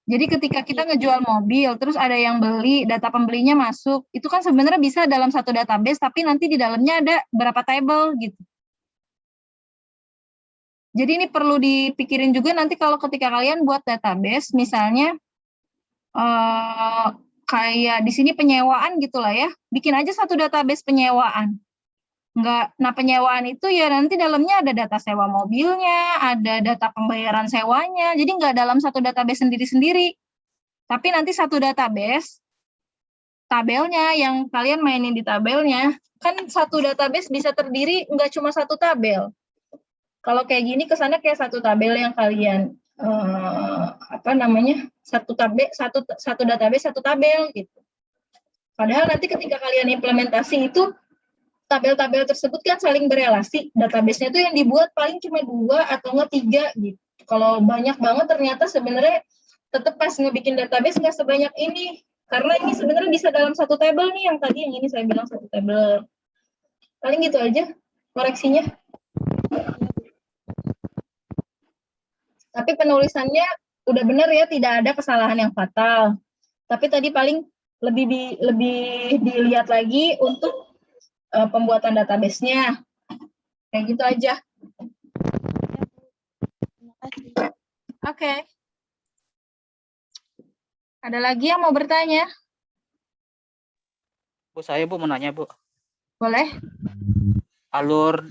Jadi ketika kita ngejual mobil, terus ada yang beli, data pembelinya masuk, itu kan sebenarnya bisa dalam satu database, tapi nanti di dalamnya ada berapa table gitu. Jadi ini perlu dipikirin juga nanti kalau ketika kalian buat database, misalnya kayak di sini penyewaan gitulah ya, bikin aja satu database penyewaan. Nah penyewaan itu ya nanti dalamnya ada data sewa mobilnya, ada data pembayaran sewanya, jadi nggak dalam satu database sendiri-sendiri. Tapi nanti satu database, tabelnya yang kalian mainin di tabelnya, kan satu database bisa terdiri nggak cuma satu tabel. Kalau kayak gini kesannya kayak satu tabel yang kalian satu database satu tabel gitu. Padahal nanti ketika kalian implementasi itu tabel-tabel tersebut kan saling berelasi. Database-nya itu yang dibuat paling cuma 2 atau nggak 3 gitu. Kalau banyak banget ternyata sebenarnya tetap pas ngebikin database nggak sebanyak ini. Karena ini sebenarnya bisa dalam satu tabel nih, yang tadi yang ini saya bilang satu tabel. Paling gitu aja koreksinya. Tapi penulisannya udah benar ya, tidak ada kesalahan yang fatal. Tapi tadi paling lebih dilihat lagi untuk pembuatan database-nya. Kayak gitu aja. Oke. Ada lagi yang mau bertanya? Bu, saya Bu mau nanya Bu. Boleh. Alur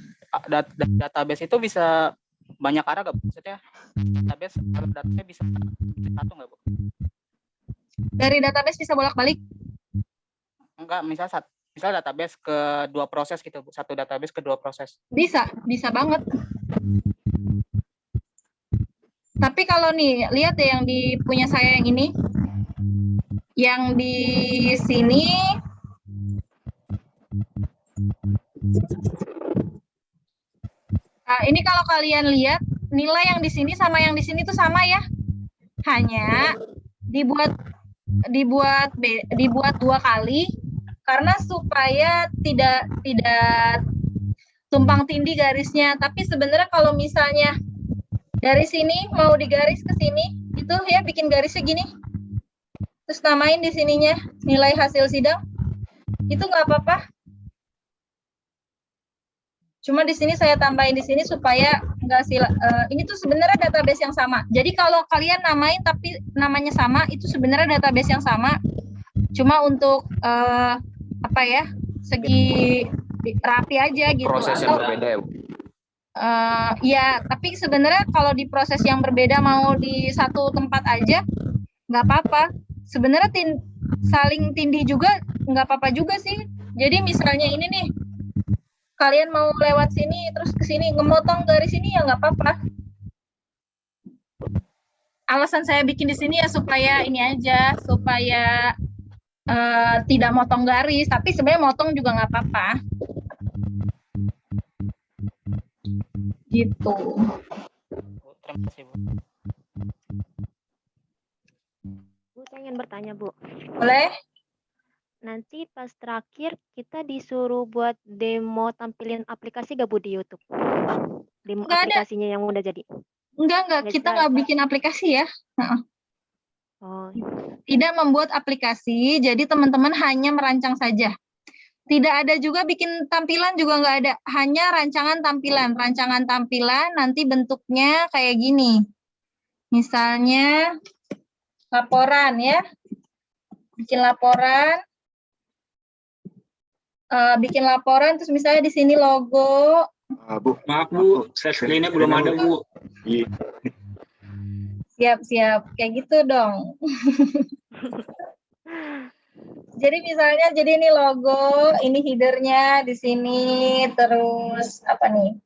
database itu bisa banyak arah nggak? Maksudnya database alur datanya bisa satu nggak Bu? Dari database bisa bolak-balik? Enggak, misal database ke 2 proses gitu Bu. Satu database ke 2 proses. Bisa banget. Tapi kalau nih, lihat deh yang di punya saya yang ini. Yang di sini ini kalau kalian lihat nilai yang di sini sama yang di sini tuh sama ya. Hanya dibuat 2 kali karena supaya tidak tumpang tindih garisnya. Tapi sebenarnya kalau misalnya dari sini mau digaris ke sini, itu ya bikin garisnya gini. Terus namain di sininya nilai hasil sidang. Itu nggak apa-apa. Cuma di sini saya tambahin di sini supaya nggak ini tuh sebenarnya database yang sama. Jadi kalau kalian namain tapi namanya sama, itu sebenarnya database yang sama. Cuma untuk segi rapi aja gitu. Proses yang berbeda ya Bu? Ya, tapi sebenarnya kalau di proses yang berbeda mau di satu tempat aja nggak apa-apa. Sebenarnya saling tindih juga nggak apa-apa juga sih. Jadi misalnya ini nih, kalian mau lewat sini terus ke sini ngemotong garis ini ya nggak apa-apa. Alasan saya bikin di sini ya supaya ini aja, supaya tidak motong garis, tapi sebenarnya motong juga nggak apa-apa. Gitu. Terima kasih Bu. Bu, saya ingin bertanya Bu. Boleh? Nanti pas terakhir kita disuruh buat demo tampilin aplikasi gak Bu di YouTube? Demo Nggak aplikasinya yang udah jadi? Enggak, kita nggak bikin aplikasi ya. Oh. Tidak membuat aplikasi, jadi teman-teman hanya merancang saja. Tidak ada juga bikin tampilan juga nggak ada, hanya rancangan tampilan. Rancangan tampilan nanti bentuknya kayak gini. Misalnya laporan ya, bikin laporan. Terus misalnya di sini logo. Bu. Maaf Bu, share screen-nya belum ada Bu. Siap, kayak gitu dong. Jadi misalnya, ini logo, ini header-nya di sini, terus apa nih?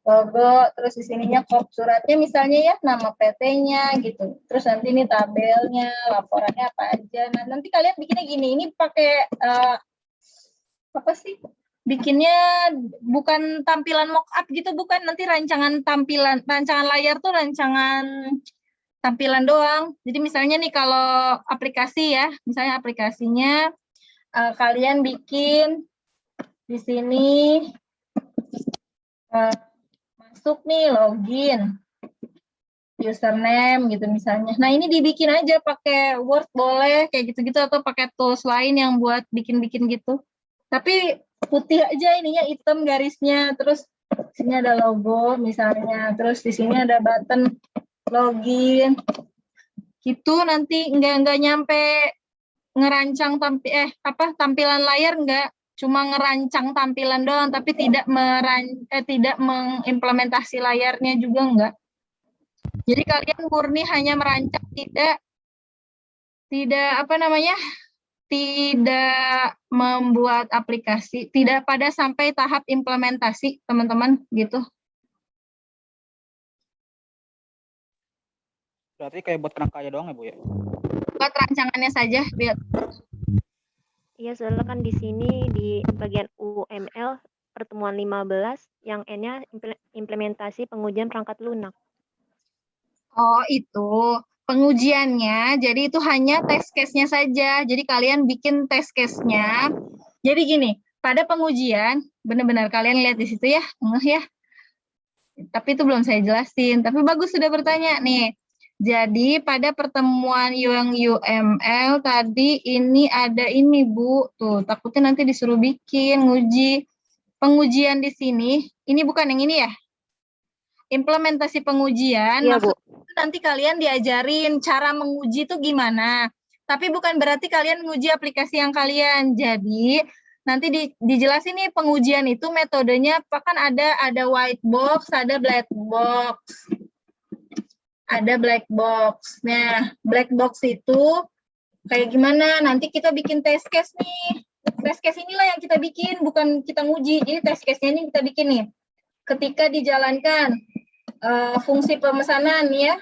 Logo, terus di sininya kop suratnya misalnya ya, nama PT-nya gitu. Terus nanti ini tabelnya, laporannya apa aja. Nah, nanti kalian bikinnya gini, ini pakai apa sih? Bikinnya bukan tampilan mockup gitu, bukan. Nanti rancangan layar tuh rancangan tampilan doang. Jadi misalnya nih kalau aplikasi ya, misalnya aplikasinya kalian bikin di sini masuk nih login. username gitu misalnya. Nah, ini dibikin aja pakai Word boleh, kayak gitu-gitu, atau pakai tools lain yang buat bikin-bikin gitu. Tapi putih aja ininya, hitam garisnya, terus sini ada logo misalnya, terus di sini ada button login. Gitu nanti nggak nyampe ngerancang tampilan layar, nggak cuma ngerancang tampilan doang, tapi tidak mengimplementasi layarnya juga enggak. Jadi kalian murni hanya merancang, tidak tidak membuat aplikasi, tidak pada sampai tahap implementasi, teman-teman, gitu. Berarti kayak buat kerangkanya doang ya, Bu ya? Buat rancangannya saja, lihat. Iya, soalnya kan di sini di bagian UML pertemuan 15 yang N-nya implementasi pengujian perangkat lunak. Oh, itu pengujiannya. Jadi itu hanya test case-nya saja. Jadi kalian bikin test case-nya. Jadi gini, pada pengujian, benar-benar kalian lihat di situ ya, ya. Tapi itu belum saya jelasin. Tapi bagus sudah bertanya nih. Jadi pada pertemuan yang UML tadi ini ada ini, Bu. Tuh, takutnya nanti disuruh bikin, nguji. Pengujian di sini, ini bukan yang ini ya? Implementasi pengujian, Iya, Bu. nanti kalian diajarin cara menguji itu gimana. Tapi bukan berarti kalian menguji aplikasi yang kalian. Jadi nanti dijelasin nih pengujian itu metodenya, kan ada white box, ada black box. Ada black box. Nah, black box itu kayak gimana? Nanti kita bikin test case nih. Test case inilah yang kita bikin, bukan kita nguji. Jadi test case-nya ini kita bikin nih. Ketika dijalankan fungsi pemesanan ya,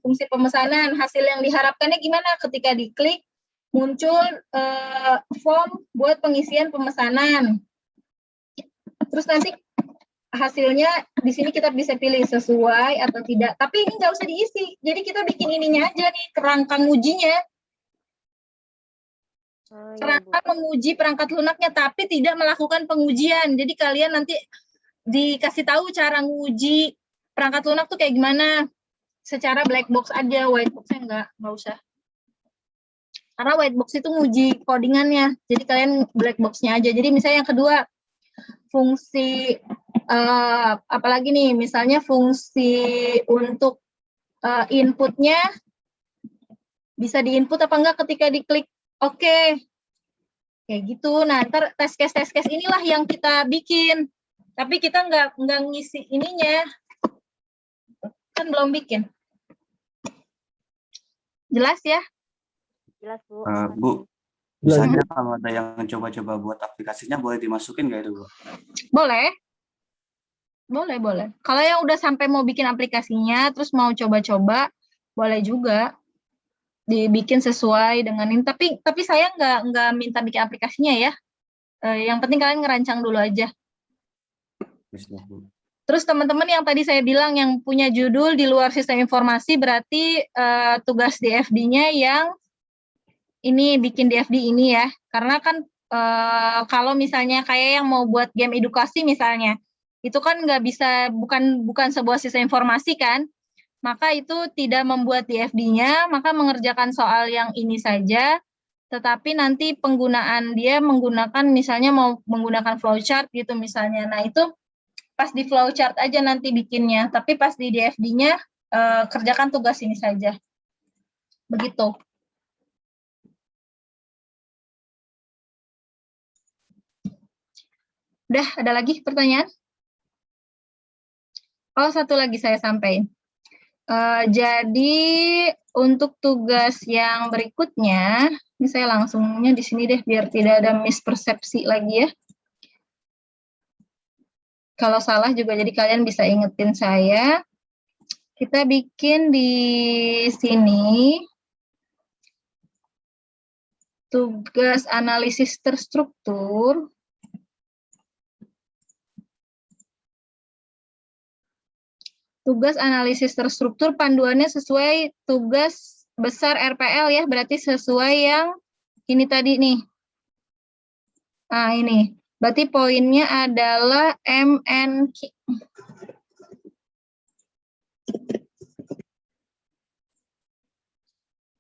fungsi pemesanan, hasil yang diharapkannya gimana? Ketika diklik muncul form buat pengisian pemesanan. Terus nanti hasilnya di sini kita bisa pilih sesuai atau tidak. Tapi ini nggak usah diisi. Jadi kita bikin ininya aja nih, kerangka ngujinya. Kerangka menguji perangkat lunaknya, tapi tidak melakukan pengujian. Jadi kalian nanti dikasih tahu cara nguji perangkat lunak tuh kayak gimana. Secara black box aja, white box-nya nggak usah. Karena white box itu nguji codingannya. Jadi kalian black box-nya aja. Jadi misalnya yang kedua, fungsi apalagi nih, misalnya fungsi untuk inputnya bisa diinput apa enggak ketika diklik oke. Kayak gitu. Nah, ntar test case inilah yang kita bikin. Tapi kita nggak ngisi ininya. Kan belum bikin. Jelas ya? Jelas, Bu. Bu, misalnya kalau ada yang coba-coba buat aplikasinya, boleh dimasukin nggak itu, Bu? Boleh. Boleh. Kalau yang udah sampai mau bikin aplikasinya, terus mau coba-coba, boleh juga dibikin sesuai dengan ini. Tapi saya nggak minta bikin aplikasinya ya. Yang penting kalian ngerancang dulu aja. Terus teman-teman yang tadi saya bilang yang punya judul di luar sistem informasi, berarti tugas DFD-nya yang ini bikin DFD ini ya. Karena kan kalau misalnya kayak yang mau buat game edukasi misalnya, itu kan nggak bisa, bukan sebuah sistem informasi kan, maka itu tidak membuat DFD-nya, maka mengerjakan soal yang ini saja, tetapi nanti penggunaan dia menggunakan misalnya mau menggunakan flowchart gitu misalnya. Nah itu pas di flowchart aja nanti bikinnya, tapi pas di DFD-nya kerjakan tugas ini saja. Begitu. Udah, ada lagi pertanyaan? Oh, satu lagi saya sampaikan. Jadi untuk tugas yang berikutnya, ini saya langsungnya di sini deh biar tidak ada mispersepsi lagi ya. Kalau salah juga jadi kalian bisa ingetin saya. Kita bikin di sini tugas analisis terstruktur. Tugas analisis terstruktur panduannya sesuai tugas besar RPL ya, berarti sesuai yang ini tadi nih. Nah ini, berarti poinnya adalah MNQ.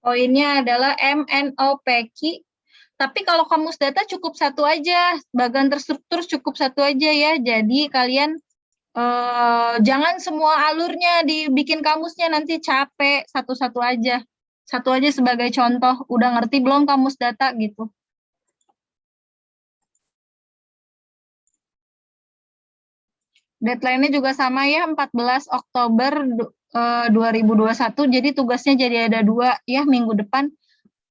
Poinnya adalah MNOPQ. Tapi kalau kamus data cukup satu aja, bagan terstruktur cukup satu aja ya. Jadi kalian jangan semua alurnya dibikin kamusnya, nanti capek, satu-satu aja. Satu aja sebagai contoh, udah ngerti belum kamus data gitu. Deadline-nya juga sama ya, 14 Oktober 2021, jadi tugasnya jadi ada 2 ya minggu depan,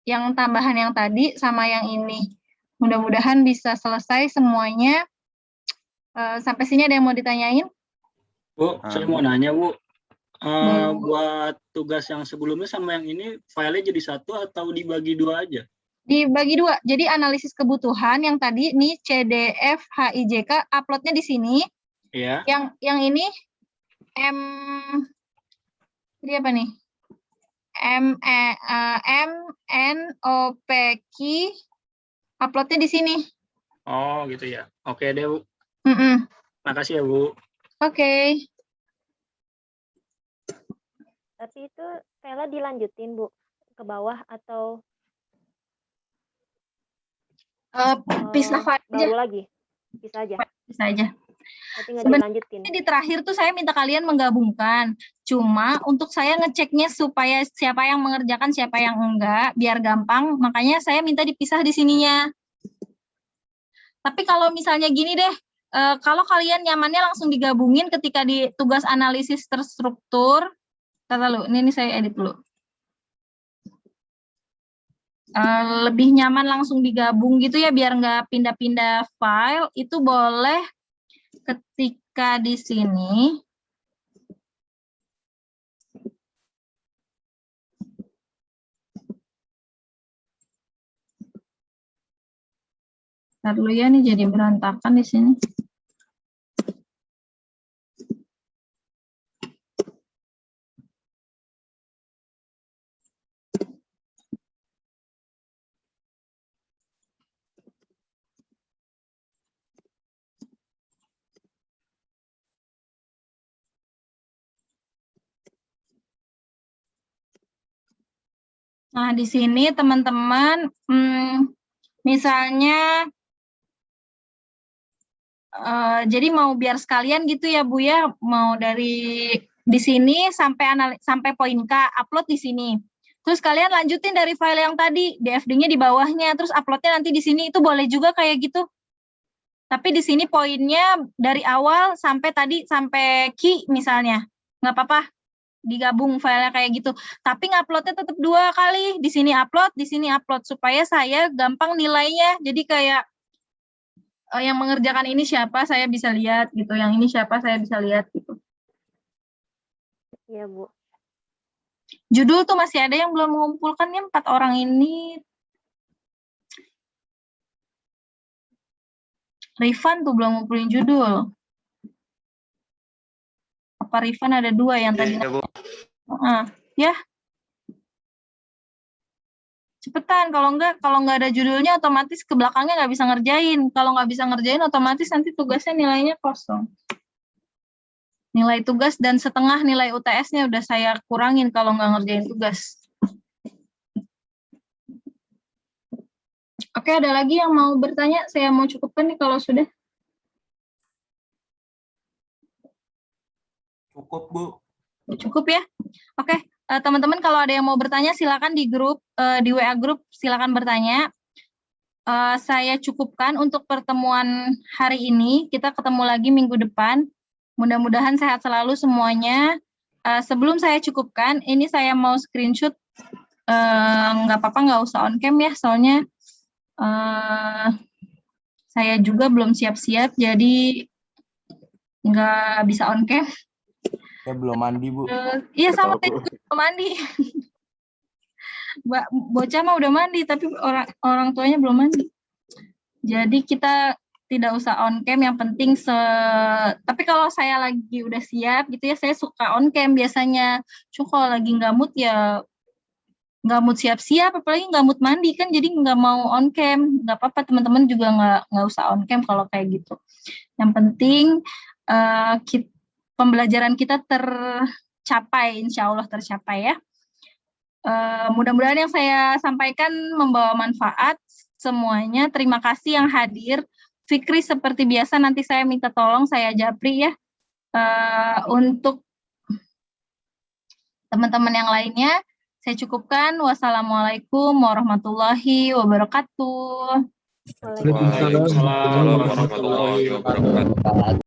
yang tambahan yang tadi sama yang ini. Mudah-mudahan bisa selesai semuanya. Sampai sini ada yang mau ditanyain? Bu, saya mau nanya Bu, buat tugas yang sebelumnya sama yang ini, filenya jadi satu atau dibagi 2 aja? Dibagi 2, jadi analisis kebutuhan yang tadi nih CDF HIJK uploadnya di sini. Iya. Yang ini jadi apa nih? MNOPQ uploadnya di sini. Oh gitu ya. Oke deh Bu. Makasih ya Bu. Oke. Tapi itu Vela dilanjutin Bu ke bawah atau Pisah aja. baru lagi? Bisa aja. Bisa aja. Tapi nggak dilanjutin. Di terakhir tuh saya minta kalian menggabungkan. Cuma untuk saya ngeceknya supaya siapa yang mengerjakan, siapa yang enggak, biar gampang. Makanya saya minta dipisah di sininya. Tapi kalau misalnya gini deh, kalau kalian nyamannya langsung digabungin ketika di tugas analisis terstruktur. Lalu, ini saya edit dulu. Lebih nyaman langsung digabung gitu ya, biar nggak pindah-pindah file, itu boleh ketika di sini. Ntar dulu ya, nih jadi berantakan di sini. Nah, di sini teman-teman, misalnya, jadi mau biar sekalian gitu ya Bu ya, mau dari di sini sampai poin K, upload di sini. Terus kalian lanjutin dari file yang tadi, DFD-nya di bawahnya, terus uploadnya nanti di sini, itu boleh juga kayak gitu. Tapi di sini poinnya dari awal sampai tadi, sampai key misalnya, nggak apa-apa. Digabung filenya kayak gitu, tapi nguploadnya tetap 2 kali, di sini upload supaya saya gampang nilainya. Jadi kayak yang mengerjakan ini siapa saya bisa lihat gitu, yang ini siapa saya bisa lihat gitu. Iya Bu. Judul tuh masih ada yang belum mengumpulkan ya, 4 orang ini. Rifan tuh belum ngumpulin judul. Apa Rifan ada 2 yang tadi? Ya. Cepetan, kalau nggak ada judulnya otomatis ke belakangnya nggak bisa ngerjain. Kalau nggak bisa ngerjain otomatis nanti tugasnya nilainya kosong. Nilai tugas dan setengah nilai UTS-nya udah saya kurangin kalau nggak ngerjain tugas. Oke, ada lagi yang mau bertanya? Saya mau cukupkan nih kalau sudah. Cukup, Bu. Cukup ya? Oke, teman-teman kalau ada yang mau bertanya silakan di grup, di WA grup silakan bertanya. Saya cukupkan untuk pertemuan hari ini. Kita ketemu lagi minggu depan. Mudah-mudahan sehat selalu semuanya. Sebelum saya cukupkan, ini saya mau screenshot. Nggak apa-apa, nggak usah on cam ya, soalnya saya juga belum siap-siap, jadi nggak bisa on cam. Saya belum mandi, Bu. Iya, sama saya juga belum mandi. Bocah mah udah mandi, tapi orang tuanya belum mandi. Jadi kita tidak usah on cam, yang penting tapi kalau saya lagi udah siap gitu ya, saya suka on cam biasanya. Cuma kalau lagi nggak mood ya nggak mood siap-siap, apalagi nggak mood mandi kan, jadi nggak mau on cam. Nggak apa-apa, teman-teman juga nggak usah on cam kalau kayak gitu. Yang penting pembelajaran kita tercapai, insya Allah tercapai ya. Mudah-mudahan yang saya sampaikan membawa manfaat semuanya. Terima kasih yang hadir. Fikri seperti biasa nanti saya minta tolong saya japri ya. Untuk teman-teman yang lainnya, saya cukupkan. Wassalamualaikum warahmatullahi wabarakatuh. Waalaikumsalam warahmatullahi wabarakatuh.